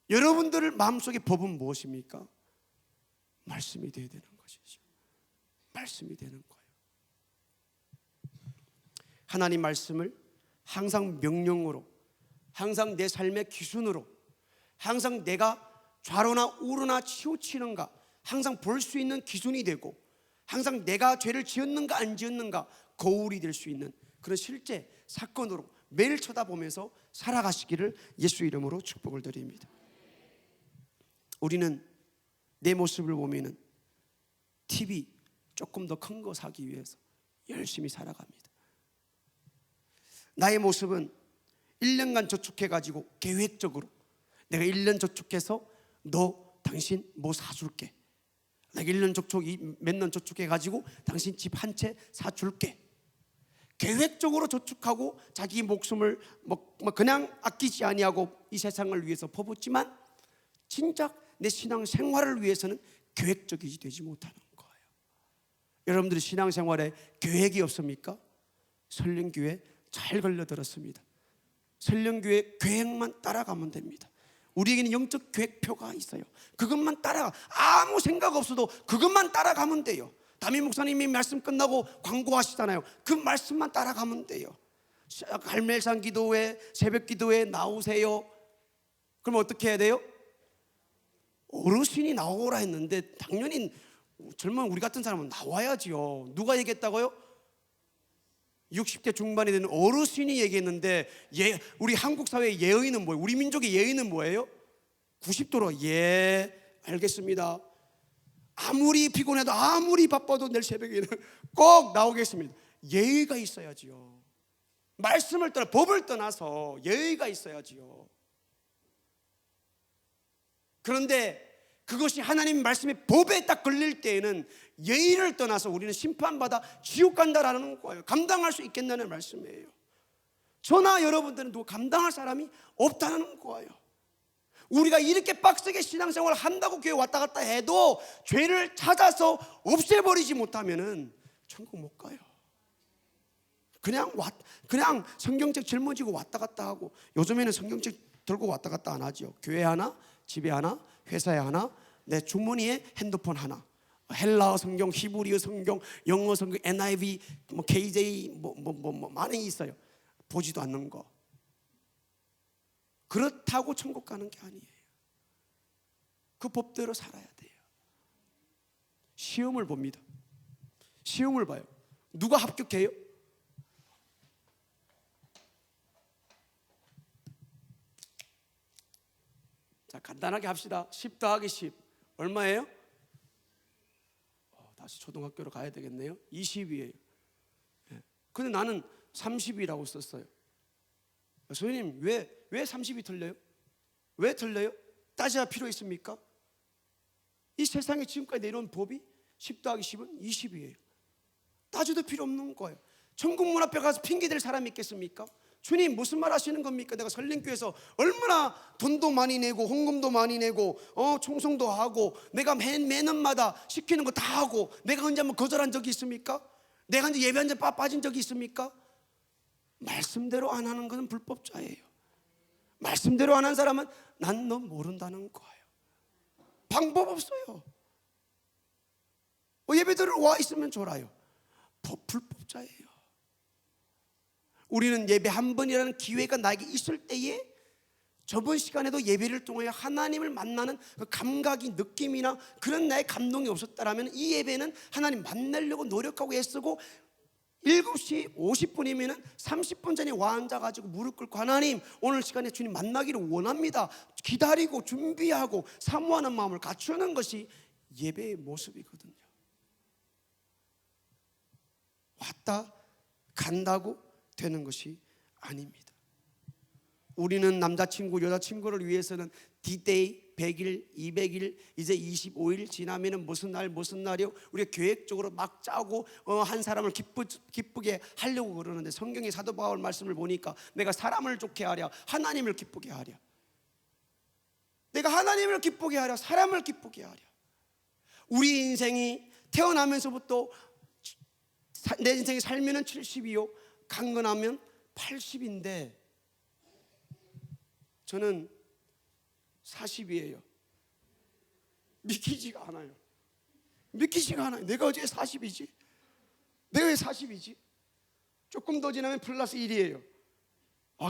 여러분들 마음속의 법은 무엇입니까? 말씀이 되어야 되는 것이죠. 말씀이 되는 거예요. 하나님 말씀을 항상 명령으로, 항상 내 삶의 기준으로, 항상 내가 좌로나 우로나 치우치는가 항상 볼 수 있는 기준이 되고, 항상 내가 죄를 지었는가 안 지었는가 거울이 될 수 있는 그런 실제 사건으로 매일 쳐다보면서 살아가시기를 예수 이름으로 축복을 드립니다. 우리는 내 모습을 보면은 TV 조금 더 큰 거 사기 위해서 열심히 살아갑니다. 나의 모습은 1년간 저축해가지고 계획적으로 내가 1년 저축해서 당신 뭐 사줄게. 내가 1년 저축, 몇 년 저축해가지고 당신 집 한 채 사줄게. 계획적으로 저축하고 자기 목숨을 그냥 아끼지 아니하고 이 세상을 위해서 퍼붓지만 진짜 내 신앙 생활을 위해서는 계획적이지 되지 못하는 거예요. 여러분들이 신앙 생활에 계획이 없습니까? 설령교회 잘 걸려들었습니다. 설령교회 계획만 따라가면 됩니다. 우리에게는 영적 계획표가 있어요. 그것만 따라가, 아무 생각 없어도 그것만 따라가면 돼요. 담임 목사님이 말씀 끝나고 광고하시잖아요. 그 말씀만 따라가면 돼요. 갈멜산 기도회, 새벽 기도회 나오세요. 그럼 어떻게 해야 돼요? 어르신이 나오라 했는데 당연히 젊은 우리 같은 사람은 나와야지요. 누가 얘기했다고요? 60대 중반이 되는 어르신이 얘기했는데, 우리 한국 사회의 예의는 뭐예요? 우리 민족의 예의는 뭐예요? 90도로 예 알겠습니다. 아무리 피곤해도 아무리 바빠도 내일 새벽에는 꼭 나오겠습니다. 예의가 있어야지요. 말씀을 떠나 법을 떠나서 예의가 있어야지요. 그런데 그것이 하나님 말씀의 법에 딱 걸릴 때에는 예의를 떠나서 우리는 심판받아 지옥 간다라는 거예요. 감당할 수 있겠냐는 말씀이에요. 저나 여러분들은 누구 감당할 사람이 없다는 거예요. 우리가 이렇게 빡세게 신앙생활을 한다고 교회 왔다 갔다 해도 죄를 찾아서 없애버리지 못하면은 천국 못 가요. 그냥 성경책 짊어지고 왔다 갔다 하고, 요즘에는 성경책 들고 왔다 갔다 안 하죠. 교회 하나, 집에 하나, 회사에 하나, 내 주머니에 핸드폰 하나. 헬라어 성경, 히브리어 성경, 영어 성경, NIV, KJ 많이 있어요. 보지도 않는 거. 그렇다고 천국 가는 게 아니에요. 그 법대로 살아야 돼요. 시험을 봅니다. 시험을 봐요. 누가 합격해요? 자, 간단하게 합시다. 10 더하기 10 얼마예요? 다시 초등학교로 가야 되겠네요. 20이에요. 근데 나는 30이라고 썼어요. 선생님 왜 30이 틀려요? 왜 틀려요? 따져야 필요 있습니까? 이 세상에 지금까지 내려온 법이 10 더하기 10은 20이에요. 따져도 필요 없는 거예요. 천국 문 앞에 가서 핑계댈 사람이 있겠습니까? 주님 무슨 말 하시는 겁니까? 내가 설림교회에서 얼마나 돈도 많이 내고 헌금도 많이 내고 충성도 하고 내가 매년마다 시키는 거 다 하고 내가 언제 한번 거절한 적이 있습니까? 내가 언제 예배 한 번 빠진 적이 있습니까? 말씀대로 안 하는 것은 불법자예요. 말씀대로 안 한 사람은 난 너 모른다는 거예요. 방법 없어요. 예배드리러 와 있으면 좋아요. 불법자예요. 우리는 예배 한 번이라는 기회가 나에게 있을 때에 저번 시간에도 예배를 통해 하나님을 만나는 그 감각이, 느낌이나 그런 나의 감동이 없었다라면 이 예배는 하나님 만나려고 노력하고 애쓰고 7시 50분이면 30분 전에 와 앉아가지고 무릎 꿇고 하나님 오늘 시간에 주님 만나기를 원합니다. 기다리고 준비하고 사모하는 마음을 갖추는 것이 예배의 모습이거든요. 왔다 간다고 되는 것이 아닙니다. 우리는 남자친구 여자친구를 위해서는 D-Day 100일 200일 이제 25일 지나면 무슨 날이요 우리가 계획적으로 막 짜고 한 사람을 기쁘게 하려고 그러는데 성경의 사도 바울 말씀을 보니까 내가 사람을 좋게 하랴 하나님을 기쁘게 하랴, 내가 하나님을 기쁘게 하랴 사람을 기쁘게 하랴. 우리 인생이 태어나면서부터 내 인생이 살면은 70이요 강건하면 80인데 저는 40이에요. 믿기지가 않아요. 내가 어제 40이지? 내가 왜 40이지? 조금 더 지나면 플러스 1이에요.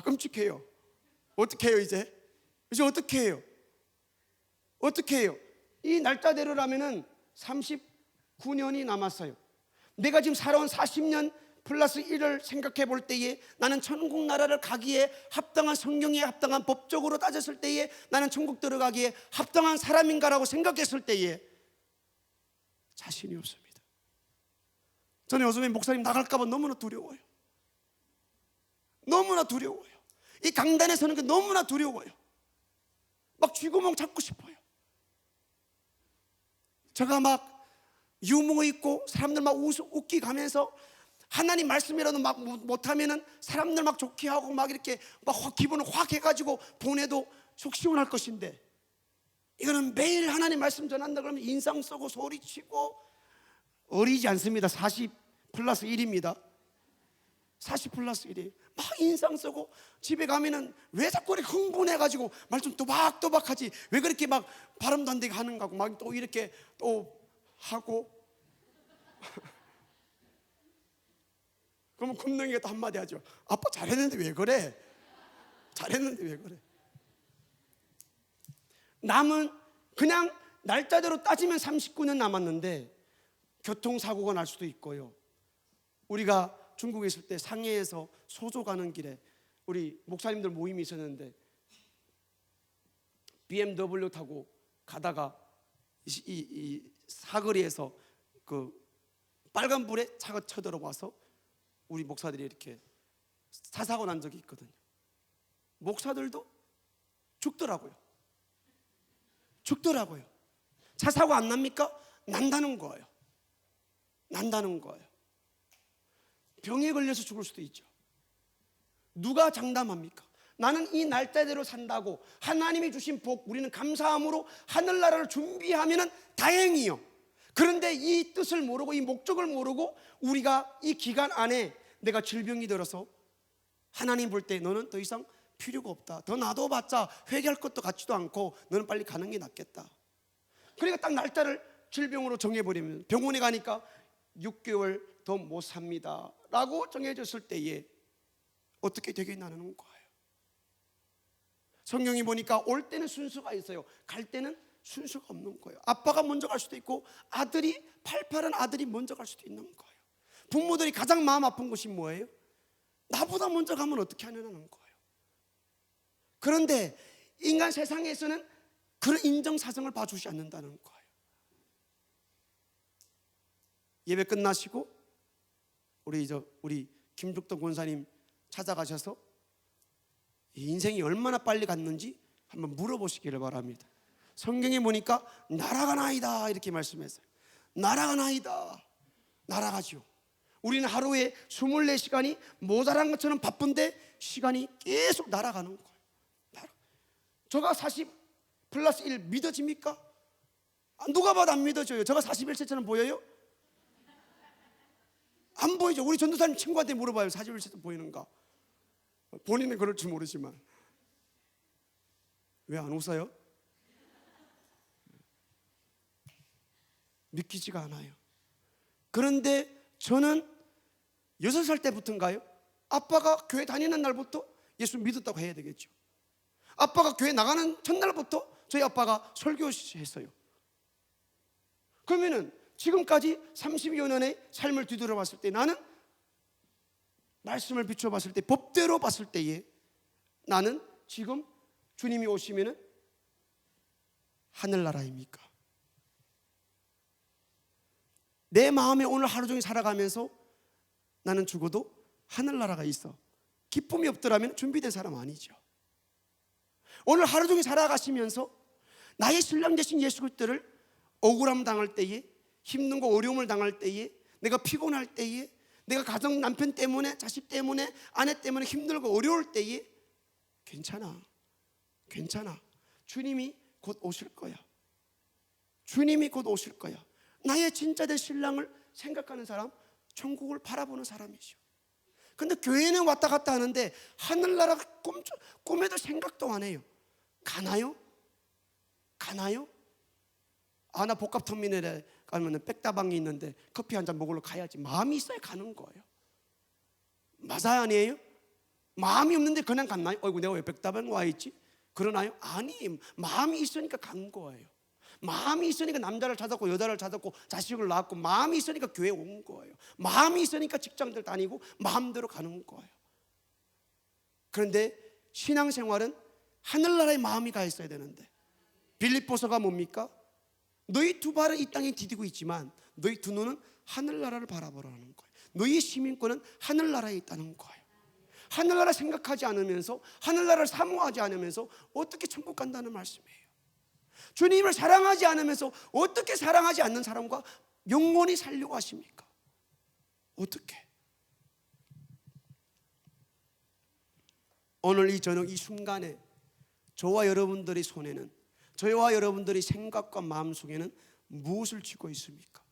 끔찍해요. 어떻게 해요 이제 어떻게 해요? 이 날짜대로라면은 39년이 남았어요. 내가 지금 살아온 40년 플러스 1을 생각해 볼 때에 나는 천국 나라를 가기에 합당한, 성경에 합당한, 법적으로 따졌을 때에 나는 천국 들어가기에 합당한 사람인가라고 생각했을 때에 자신이 없습니다. 저는 요즘에 목사님 나갈까 봐 너무나 두려워요. 너무나 두려워요. 이 강단에 서는 게 너무나 두려워요. 막 쥐구멍 잡고 싶어요. 제가 막 유머 있고 사람들 막 웃기 가면서 하나님 말씀이라도 막 못하면은 사람들 막 좋게 하고 막 이렇게 막 기분을 확 해가지고 보내도 속 시원할 것인데, 이거는 매일 하나님 말씀 전한다 그러면 인상 쓰고 소리치고, 어리지 않습니다. 40 플러스 1입니다. 40 플러스 1이에요. 막 인상 쓰고 집에 가면은 왜 자꾸 이렇게 흥분해가지고 말 좀 또박또박하지, 왜 그렇게 막 발음도 안 되게 하는가 하고 막 또 이렇게 또 하고 그러면 금능이가 또 한마디 하죠. 아빠 잘했는데 왜 그래? 잘했는데 왜 그래? 남은 그냥 날짜대로 따지면 39년 남았는데 교통사고가 날 수도 있고요. 우리가 중국에 있을 때 상해에서 소조 가는 길에 우리 목사님들 모임이 있었는데 BMW 타고 가다가 이 사거리에서 그 빨간불에 차가 쳐들어와서 우리 목사들이 이렇게 사사고 난 적이 있거든요. 목사들도 죽더라고요. 차 사고 안 납니까? 난다는 거예요. 병에 걸려서 죽을 수도 있죠. 누가 장담합니까? 나는 이 날짜대로 산다고 하나님이 주신 복, 우리는 감사함으로 하늘나라를 준비하면 다행이요. 그런데 이 뜻을 모르고 이 목적을 모르고 우리가 이 기간 안에 내가 질병이 들어서 하나님 볼 때 너는 더 이상 필요가 없다, 더 놔둬봤자 회개할 것도 같지도 않고 너는 빨리 가는 게 낫겠다. 그러니까 딱 날짜를 질병으로 정해버리면 병원에 가니까 6개월 더 못 삽니다 라고 정해졌을 때에 어떻게 되겠냐는 거예요. 성경이 보니까 올 때는 순서가 있어요. 갈 때는 순서가 없는 거예요. 아빠가 먼저 갈 수도 있고 아들이, 팔팔한 아들이 먼저 갈 수도 있는 거예요. 부모들이 가장 마음 아픈 것이 뭐예요? 나보다 먼저 가면 어떻게 하냐는 거예요. 그런데 인간 세상에서는 그런 인정사정을 봐주지 않는다는 거예요. 예배 끝나시고 우리 김죽덕 권사님 찾아가셔서 인생이 얼마나 빨리 갔는지 한번 물어보시기를 바랍니다. 성경에 보니까 날아가나이다 이렇게 말씀했어요. 날아가나이다. 날아가죠. 우리는 하루에 24시간이 모자란 것처럼 바쁜데 시간이 계속 날아가는 거예요. 저가 40 플러스 1 믿어집니까? 누가 봐도 안 믿어져요. 저가 41세처럼 보여요? 안 보이죠. 우리 전도사님 친구한테 물어봐요. 41세처럼 보이는가? 본인은 그럴 줄 모르지만. 왜 안 웃어요? 믿기지가 않아요. 그런데 저는 6살 때부터인가요? 아빠가 교회 다니는 날부터 예수 믿었다고 해야 되겠죠. 아빠가 교회 나가는 첫날부터 저희 아빠가 설교했어요. 그러면은 지금까지 30여 년의 삶을 뒤돌아봤을 때 나는 말씀을 비춰봤을 때, 법대로 봤을 때에 나는 지금 주님이 오시면은 하늘나라입니까? 내 마음에 오늘 하루 종일 살아가면서 나는 죽어도 하늘나라가 있어, 기쁨이 없더라면 준비된 사람 아니죠. 오늘 하루 종일 살아가시면서 나의 신랑 되신 예수 그리스도를 억울함 당할 때에, 힘든 거 어려움을 당할 때에, 내가 피곤할 때에, 내가 가정 남편 때문에, 자식 때문에, 아내 때문에 힘들고 어려울 때에 괜찮아. 주님이 곧 오실 거야. 주님이 곧 오실 거야. 나의 진짜 된 신랑을 생각하는 사람, 천국을 바라보는 사람이죠. 근데 교회는 왔다 갔다 하는데 하늘나라 꿈에도 생각도 안 해요. 가나요? 나 복합터미널에 가면 백다방이 있는데 커피 한 잔 먹으러 가야지. 마음이 있어야 가는 거예요. 맞아요, 아니에요? 마음이 없는데 그냥 갔나요? 어이구, 내가 왜 백다방 와 있지? 그러나요? 아니, 마음이 있으니까 간 거예요. 마음이 있으니까 남자를 찾았고 여자를 찾았고 자식을 낳았고, 마음이 있으니까 교회 온 거예요. 마음이 있으니까 직장들 다니고 마음대로 가는 거예요. 그런데 신앙생활은 하늘나라의 마음이 가 있어야 되는데, 빌립보서가 뭡니까? 너희 두 발은 이 땅에 디디고 있지만 너희 두 눈은 하늘나라를 바라보라는 거예요. 너희 시민권은 하늘나라에 있다는 거예요. 하늘나라 생각하지 않으면서, 하늘나라를 사모하지 않으면서 어떻게 천국 간다는 말씀이에요. 주님을 사랑하지 않으면서 어떻게 사랑하지 않는 사람과 영원히 살려고 하십니까? 어떻게? 오늘 이 저녁 이 순간에 저와 여러분들의 손에는, 저와 여러분들의 생각과 마음속에는 무엇을 쥐고 있습니까?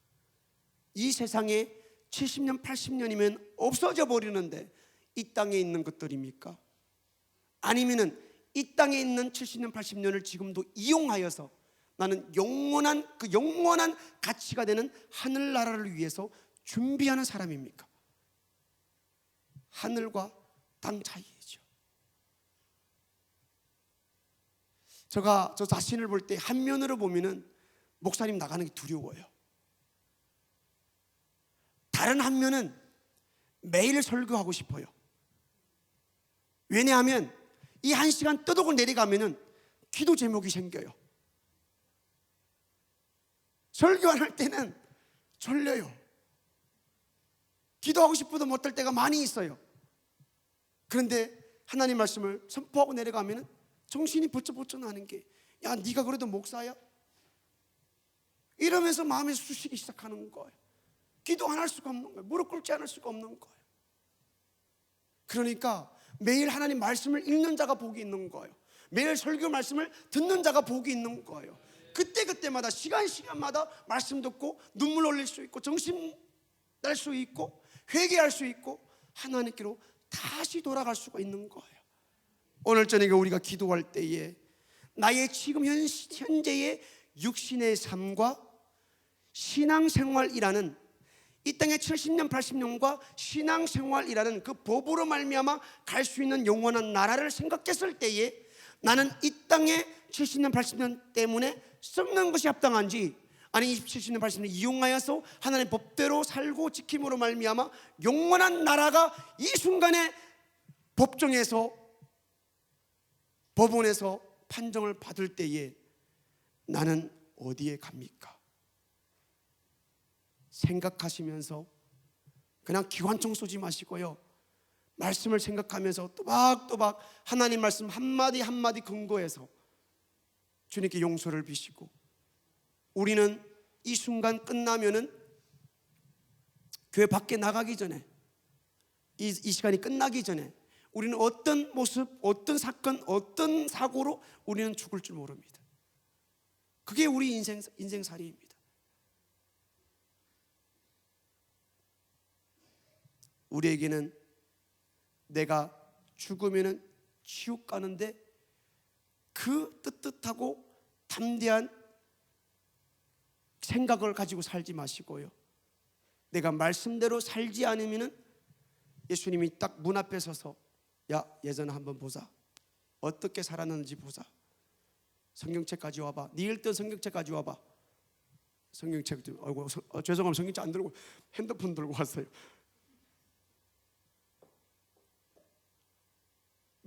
이 세상에 70년 80년이면 없어져 버리는데 이 땅에 있는 것들입니까? 아니면은 이 땅에 있는 70년 80년을 지금도 이용하여서 나는 영원한 그 영원한 가치가 되는 하늘나라를 위해서 준비하는 사람입니까? 하늘과 땅 차이이죠. 제가 저 자신을 볼 때 한면으로 보면은 목사님 나가는 게 두려워요. 다른 한면은 매일 설교하고 싶어요. 왜냐하면 이 1시간 떠도고 내려가면은 기도 제목이 생겨요. 설교 안 할 때는 졸려요. 기도하고 싶어도 못할 때가 많이 있어요. 그런데 하나님 말씀을 선포하고 내려가면은 정신이 번쩍번쩍 나는 게, 야, 네가 그래도 목사야? 이러면서 마음에 쑤시기 시작하는 거예요. 기도 안 할 수가 없는 거예요. 무릎 꿇지 않을 수가 없는 거예요. 그러니까 매일 하나님 말씀을 읽는 자가 복이 있는 거예요. 매일 설교 말씀을 듣는 자가 복이 있는 거예요. 그때그때마다 시간마다 말씀 듣고 눈물 흘릴 수 있고 정신 날 수 있고 회개할 수 있고 하나님께로 다시 돌아갈 수가 있는 거예요. 오늘 저녁에 우리가 기도할 때에 나의 지금 현재의 육신의 삶과 신앙생활이라는, 이 땅의 70년 80년과 신앙생활이라는 그 법으로 말미암아 갈 수 있는 영원한 나라를 생각했을 때에 나는 이 땅의 70년 80년 때문에 썩는 것이 합당한지, 아니 70년 80년 이용하여서 하나님의 법대로 살고 지킴으로 말미암아 영원한 나라가 이 순간에 법정에서, 법원에서 판정을 받을 때에 나는 어디에 갑니까? 생각하시면서 그냥 기관총 쏘지 마시고요, 말씀을 생각하면서 또박또박 하나님 말씀 한마디 한마디 근거해서 주님께 용서를 비시고, 우리는 이 순간 끝나면은 교회 밖에 나가기 전에, 이 시간이 끝나기 전에 우리는 어떤 모습, 어떤 사건, 어떤 사고로 우리는 죽을 줄 모릅니다. 그게 우리 인생살이입니다. 우리에게는 내가 죽으면은 지옥 가는데 그 뜨뜻하고 담대한 생각을 가지고 살지 마시고요, 내가 말씀대로 살지 않으면은 예수님이 딱 문 앞에 서서, 야, 예전에 한번 보자, 어떻게 살았는지 보자, 성경책 가져와봐, 네 읽던 성경책 가져와봐. 성경책 좀, 죄송합니다, 성경책 안 들고 핸드폰 들고 왔어요.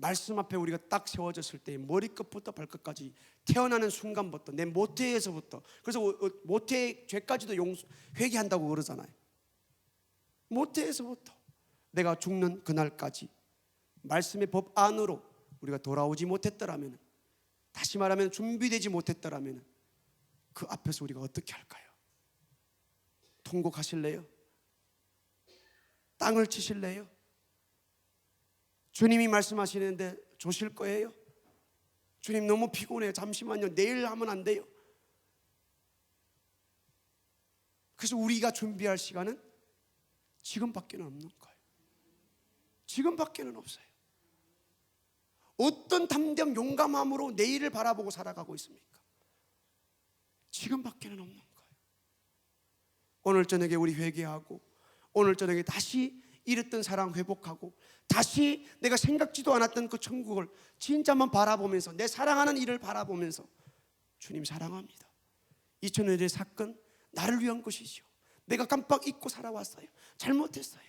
말씀 앞에 우리가 딱 세워졌을 때 머리끝부터 발끝까지 태어나는 순간부터 내 모태에서부터, 그래서 모태의 죄까지도 회개한다고 그러잖아요. 모태에서부터 내가 죽는 그날까지 말씀의 법 안으로 우리가 돌아오지 못했더라면, 다시 말하면 준비되지 못했더라면 그 앞에서 우리가 어떻게 할까요? 통곡하실래요? 땅을 치실래요? 주님이 말씀하시는데 조실 거예요? 주님 너무 피곤해요, 잠시만요, 내일 하면 안 돼요? 그래서 우리가 준비할 시간은 지금밖에는 없는 거예요. 지금밖에는 없어요. 어떤 담대함, 용감함으로 내일을 바라보고 살아가고 있습니까? 지금밖에는 없는 거예요. 오늘 저녁에 우리 회개하고, 오늘 저녁에 다시 잃었던 사랑 회복하고, 다시 내가 생각지도 않았던 그 천국을 진짜 한번 바라보면서, 내 사랑하는 이를 바라보면서 주님 사랑합니다, 2000년의 사건 나를 위한 것이죠. 내가 깜빡 잊고 살아왔어요. 잘못했어요.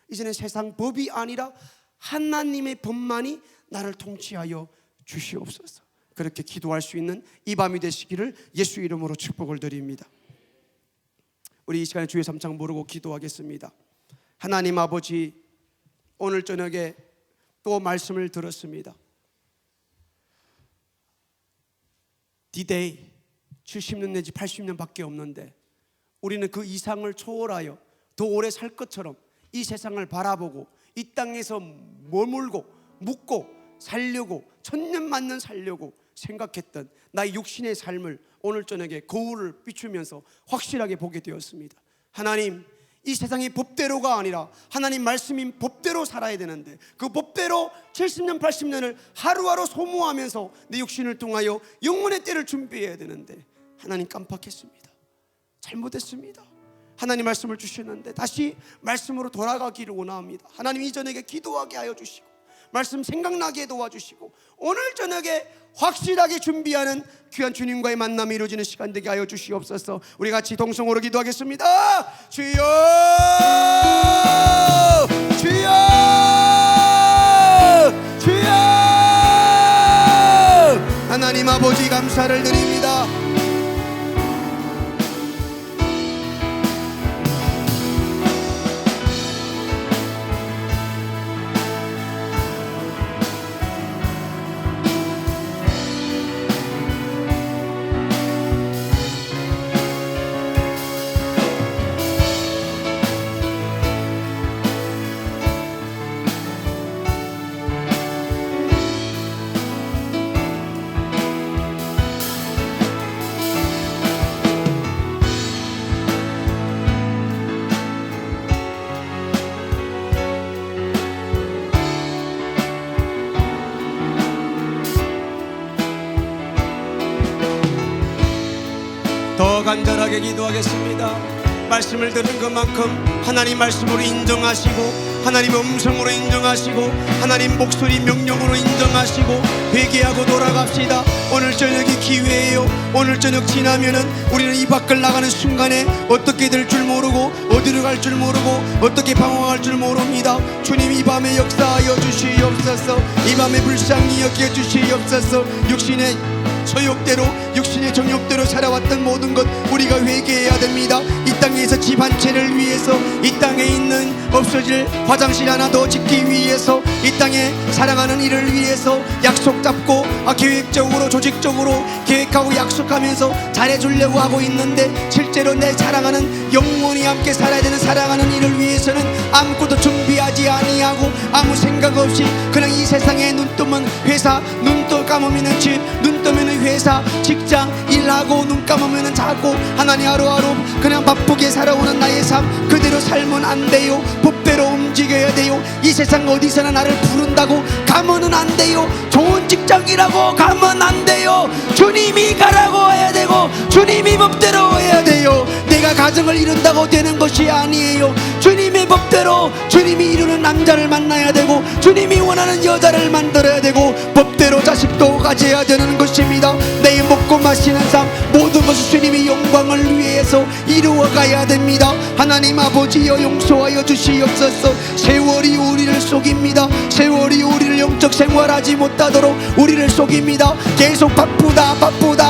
이제는 세상 법이 아니라 하나님의 법만이 나를 통치하여 주시옵소서. 그렇게 기도할 수 있는 이 밤이 되시기를 예수 이름으로 축복을 드립니다. 우리 이 시간에 주의 삼창 모르고 기도하겠습니다. 하나님 아버지, 오늘 저녁에 또 말씀을 들었습니다. D-Day 70년 내지 80년 밖에 없는데 우리는 그 이상을 초월하여 더 오래 살 것처럼 이 세상을 바라보고 이 땅에서 머물고 묵고 살려고 천년만년 살려고 생각했던 나의 육신의 삶을 오늘 저녁에 거울을 비추면서 확실하게 보게 되었습니다. 하나님, 이 세상의 법대로가 아니라 하나님 말씀인 법대로 살아야 되는데 그 법대로 70년 80년을 하루하루 소모하면서 내 육신을 통하여 영원의 때를 준비해야 되는데 하나님 깜빡했습니다. 잘못했습니다. 하나님 말씀을 주셨는데 다시 말씀으로 돌아가기를 원합니다. 하나님 이 저녁에 기도하게 하여 주시고 말씀 생각나게 도와주시고 오늘 저녁에 확실하게 준비하는 귀한 주님과의 만남이 이루어지는 시간 되게 하여 주시옵소서. 우리 같이 동성으로 기도하겠습니다. 주여, 주여, 주여. 하나님 아버지 감사를 드립니다. 더 간절하게 기도하겠습니다. 말씀을 들은 그만큼 하나님 말씀으로 인정하시고 하나님의 음성으로 인정하시고 하나님 목소리 명령으로 인정하시고 회개하고 돌아갑시다. 오늘 저녁이 기회예요. 오늘 저녁 지나면은 우리는 이 밖을 나가는 순간에 어떻게 될 줄 모르고 어디로 갈 줄 모르고 어떻게 방황할 줄 모릅니다. 주님 이 밤에 역사하여 주시옵소서. 이 밤에 불쌍히 여겨 주시옵소서. 육신의 소욕대로 육신의 정욕대로 살아왔던 모든 것 우리가 회개해야 됩니다. 이 땅에서 집 한 채를 위해서 이 땅에 있는 없어질 화장실 하나 더 짓기 위해서 이 땅에 살아가는 일을 위해서 약속 잡고 계획적으로 조직적으로 계획하고 약속하면서 잘해주려고 하고 있는데 실제로 내 사랑하는 영원히 함께 살아야 되는 사랑하는 일을 위해서는 아무것도 준비하지 아니하고 아무 생각 없이 그냥 이 세상에 눈 뜨면 회사, 눈 감으면 집, 눈 뜨면 회사, 직장 일하고 눈 감으면 자고 하나님 하루하루 그냥 바쁘게 살아오는 나의 삶 그대로 살면 안 돼요. 법대로 움직여야 돼요. 이 세상 어디서나 나를 부른다고 가면은 안 돼요. 좋은 직장이라고 가면 안 돼요. 주님이 가라고 해야 되고 주님이 법대로 해야 돼요. 내가 가정을 이룬다고 되는 것이 아니에요. 주님의 법대로 주님이 이루는 남자를 만나야 되고 주님이 원하는 여자를 만들어야 되고 법대로 자식도 가져야 되는 것입니다. 내 먹고 마시는 삶 모든 것을 주님이 영광을 위해서 이루어가야 됩니다. 하나님 아버지여 용서하여 주시옵소서. 세월이 우리를 속입니다. 세월이 우리를 영적 생활하지 못하도록 우리를 속입니다. 계속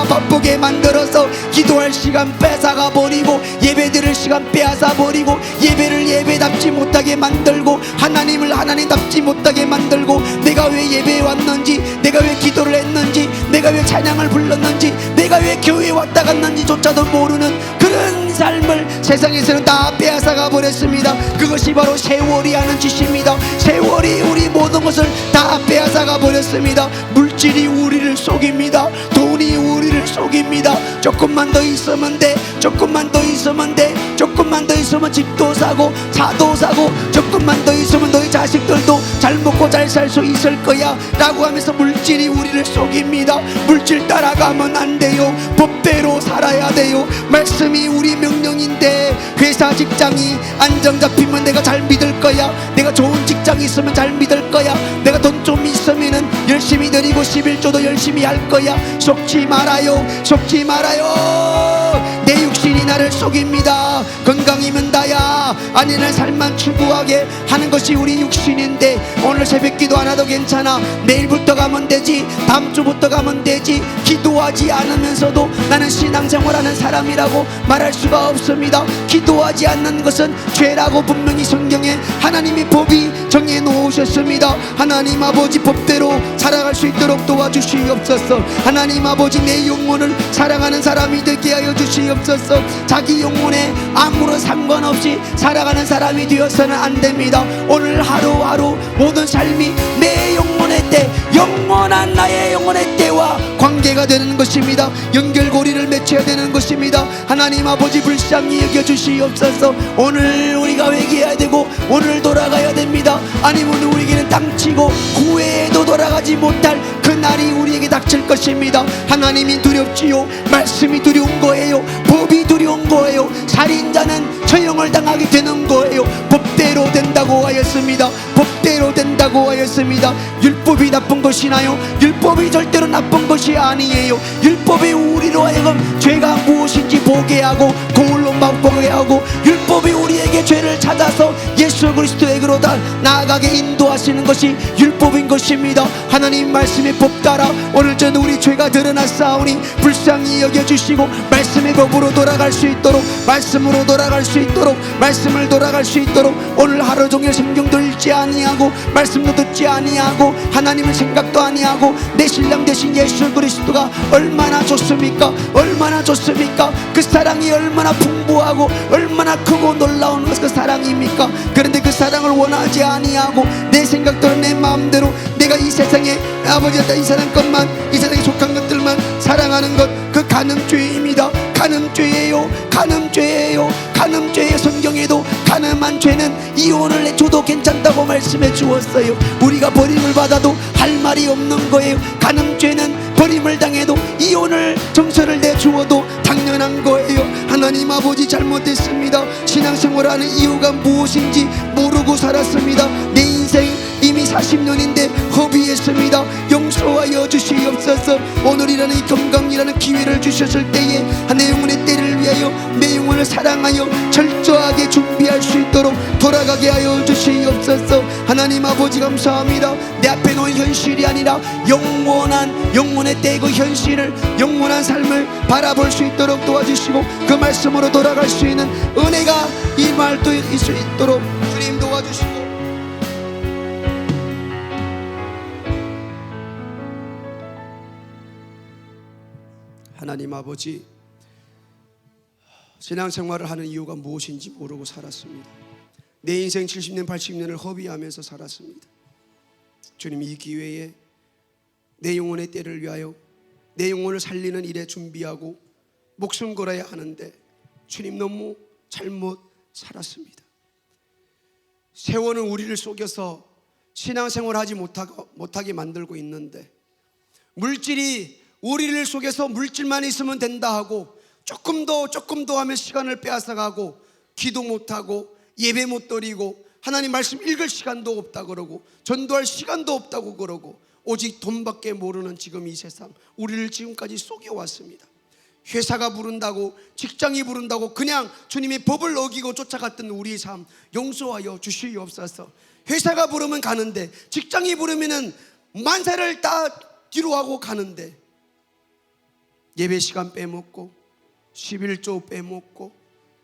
바쁘게 만들어서 기도할 시간 뺏어가 버리고 예배드릴 시간 빼앗아 버리고 예배를 예배답지 못하게 만들고 하나님을 하나님답지 못하게 만들고 내가 왜 예배에 왔는지 내가 왜 기도를 했는지 내가 왜 찬양을 불렀는지 내가 왜 교회에 왔다 갔는지조차도 모르는 그런 삶을 세상에서는 다 빼앗아가 버렸습니다. 그것이 바로 세월이 하는 짓입니다. 세월이 우리 모든 것을 다 빼앗아가 버렸습니다. 물질이 우리를 속입니다. 돈이 우리를 속입니다. 조금만 더 있으면 돼, 조금만 더 있으면 돼, 조금만 더 있으면 집도 사고 차도 사고 조금만 더 있으면 너희 자식들도 잘 먹고 잘 살 수 있을 거야 라고 하면서 물질이 우리를 속입니다. 물질 따라가면 안 돼요. 법대로 살아야 돼요. 말씀이 우리 명령인데 회사 직장이 안정 잡히면 내가 잘 믿을 거야. 내가 좋은 직장이 있으면 잘 믿을 거야. 내가 돈 좀 있으면은 열심히 드리고 11조도 열심히 할 거야. 속지 말아요. 속지 말아요. 내 육신이 나를 속입니다. 건강이면 다야. 아니는 삶만 추구하게 하는 것이 우리 육신인데, 오늘 새벽 기도 안 해도 괜찮아. 내일부터 가면 되지. 다음 주부터 가면 되지. 기도하지 않으면서도 나는 신앙생활하는 사람이라고 말할 수가 없습니다. 기도하지 않는 것은 죄라고 분명히 성경에 하나님이 법이 정해 놓으셨습니다. 하나님 아버지 법대로 살아갈 수 있도록 도와주시옵소서. 하나님 아버지 내 영혼을 사랑하는 사람이 되게 하여 주시옵소서. 자기 영혼에 아무런 상관없이 살아가는 사람이 되어서는 안 됩니다. 오늘 하루하루 모든 삶이 내 영혼의 때, 영원한 나의 영혼의 때와 관계가 되는 것입니다. 연결고리를 맺혀야 되는 것입니다. 하나님 아버지 불쌍히 여겨주시옵소서. 오늘 우리가 회개해야 되고 오늘 돌아가야 됩니다. 아니면 우리에게는 당치고 후회에도 돌아가지 못할 그날이 우리에게 닥칠 것입니다. 하나님이 두렵지요. 말씀이 두려운 거예요. 법이 두려운 거예요. 살인자는 처형을 당하게 되는 거예요. 법대로 된다고 하였습니다. 법대로 된다고 하였습니다. 율법이 나쁜 것이나요? 율법이 절대로 나쁜 것이 아니에요. 율법이 우리로 하여금 죄가 무엇인지 보게 하고 거울로 맛보게 하고, 율법이 우리에게 죄를 찾아서 예수 그리스도에게로 나아가게 인도하시는 것이 율법인 것입니다. 하나님 말씀의 법 따라 오늘 전 우리 죄가 드러났사오니 불쌍히 여겨주시고 말씀의 법으로 돌아갈 수 있도록, 말씀으로 돌아갈 수 있도록, 말씀을 돌아갈 수 있도록, 오늘 하루 종일 성경도 읽지 아니하고 말씀도 듣지 아니하고 하나님을 생각도 아니하고 내 신랑 되신 예수 그리스도가 얼마나 좋습니까? 얼마나 좋습니까? 그 사랑이 얼마나 풍부하고 얼마나 크고 놀라운 그 사랑입니까? 그런데 그 사랑을 원하지 아니하고 내 생각대로 내 마음대로 내가 이 세상에 아버지였다 이 세상 것만, 이 세상에 속한 것들만 사랑하는 것, 그 간음죄입니다. 간음죄예요. 간음죄예요. 간음죄의 성경에도 가늠한 죄는 이혼을 해줘도 괜찮다고 말씀해 주었어요. 우리가 버림을 받아도 할 말이 없는 거예요. 간음죄는 버림을 당해도 이혼을 정서를 내주어도 당연한 거예요. 하나님 아버지 잘못했습니다. 신앙생활하는 이유가 무엇인지 모르고 살았습니다. 내 인생 이미 40년인데 허비했습니다. 용서하여 주시옵소서. 오늘이라는 이 건강이라는 기회를 주셨을 때에 내 영혼의 때를 위하여 내 영혼을 사랑하여 철저하게 준비할 수 있도록 돌아가게 하여 주시옵소서. 하나님 아버지 감사합니다. 내 앞에 놓인 현실이 아니라 영원한 영혼의 때 그 현실을, 영원한 삶을 바라볼 수 있도록 도와주시고 그 말씀으로 돌아갈 수 있는 은혜가 이 말도 있을 수 있도록 주님 도와주시고, 하나님 아버지 신앙생활을 하는 이유가 무엇인지 모르고 살았습니다. 내 인생 70년 80년을 허비하면서 살았습니다. 주님 이 기회에 내 영혼의 때를 위하여 내 영혼을 살리는 일에 준비하고 목숨 걸어야 하는데 주님 너무 잘못 살았습니다. 세월은 우리를 속여서 신앙생활을 하지 못하게 만들고 있는데, 물질이 우리를 속여서 물질만 있으면 된다 하고 조금 더 하면 시간을 빼앗아가고 기도 못하고 예배 못 드리고 하나님 말씀 읽을 시간도 없다 그러고 전도할 시간도 없다고 그러고 오직 돈밖에 모르는 지금 이 세상, 우리를 지금까지 속여왔습니다. 회사가 부른다고, 직장이 부른다고 그냥 주님의 법을 어기고 쫓아갔던 우리의 삶 용서하여 주시옵소서. 회사가 부르면 가는데, 직장이 부르면은 만사를 다 뒤로 하고 가는데 예배 시간 빼먹고 11조 빼먹고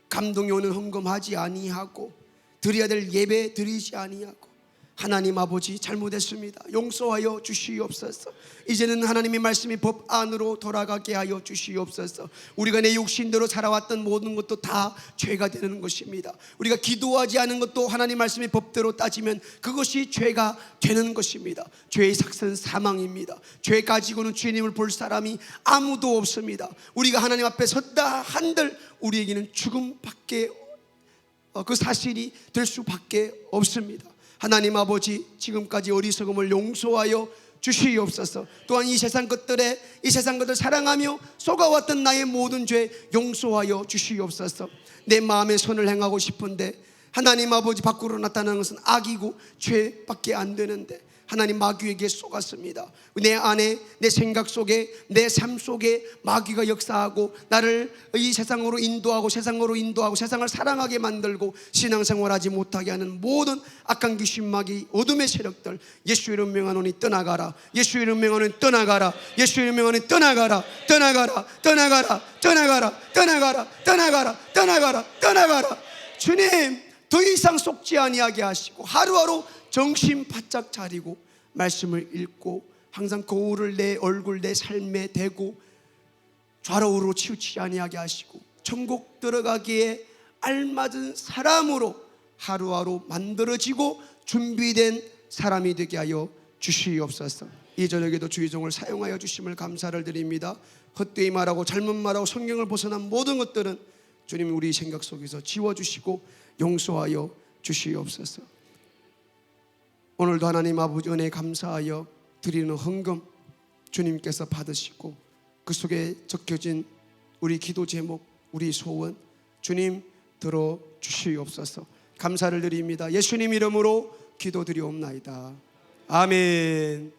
감동이 오는 헌금하지 아니하고 드려야 될 예배 드리지 아니하고, 하나님 아버지 잘못했습니다. 용서하여 주시옵소서. 이제는 하나님의 말씀이 법 안으로 돌아가게 하여 주시옵소서. 우리가 내 육신대로 살아왔던 모든 것도 다 죄가 되는 것입니다. 우리가 기도하지 않은 것도 하나님 말씀의 법대로 따지면 그것이 죄가 되는 것입니다. 죄의 삭은 사망입니다. 죄 가지고는 주님을 볼 사람이 아무도 없습니다. 우리가 하나님 앞에 섰다 한들 우리에게는 죽음밖에, 그 사실이 될 수밖에 없습니다. 하나님 아버지 지금까지 어리석음을 용서하여 주시옵소서. 또한 이 세상 것들 사랑하며 속아왔던 나의 모든 죄 용서하여 주시옵소서. 내 마음에 선을 행하고 싶은데 하나님 아버지 밖으로 나타나는 것은 악이고 죄밖에 안 되는데, 하나님 마귀에게 속았습니다. 내 안에, 내 생각 속에, 내 삶 속에 마귀가 역사하고 나를 이 세상으로 인도하고 세상을 사랑하게 만들고 신앙생활하지 못하게 하는 모든 악한 귀신, 마귀, 어둠의 세력들, 예수 이름 명하노니 떠나가라. 예수 이름 명하노니 떠나가라. 예수 이름 명하노니 떠나가라. 떠나가라. 떠나가라. 떠나가라. 떠나가라. 떠나가라. 떠나가라. 떠나가라. 주님, 더 이상 속지 아니하게 하시고 하루하루 정신 바짝 차리고 말씀을 읽고 항상 거울을 내 얼굴, 내 삶에 대고 좌로우로 치우치지 아니하게 하시고 천국 들어가기에 알맞은 사람으로 하루하루 만들어지고 준비된 사람이 되게 하여 주시옵소서. 이 저녁에도 주의 종을 사용하여 주심을 감사를 드립니다. 헛되이 말하고 잘못 말하고 성경을 벗어난 모든 것들은 주님 우리 생각 속에서 지워주시고 용서하여 주시옵소서. 오늘도 하나님 아버지 은혜 감사하여 드리는 헌금 주님께서 받으시고 그 속에 적혀진 우리 기도 제목, 우리 소원 주님 들어 주시옵소서. 감사를 드립니다. 예수님 이름으로 기도드리옵나이다. 아멘.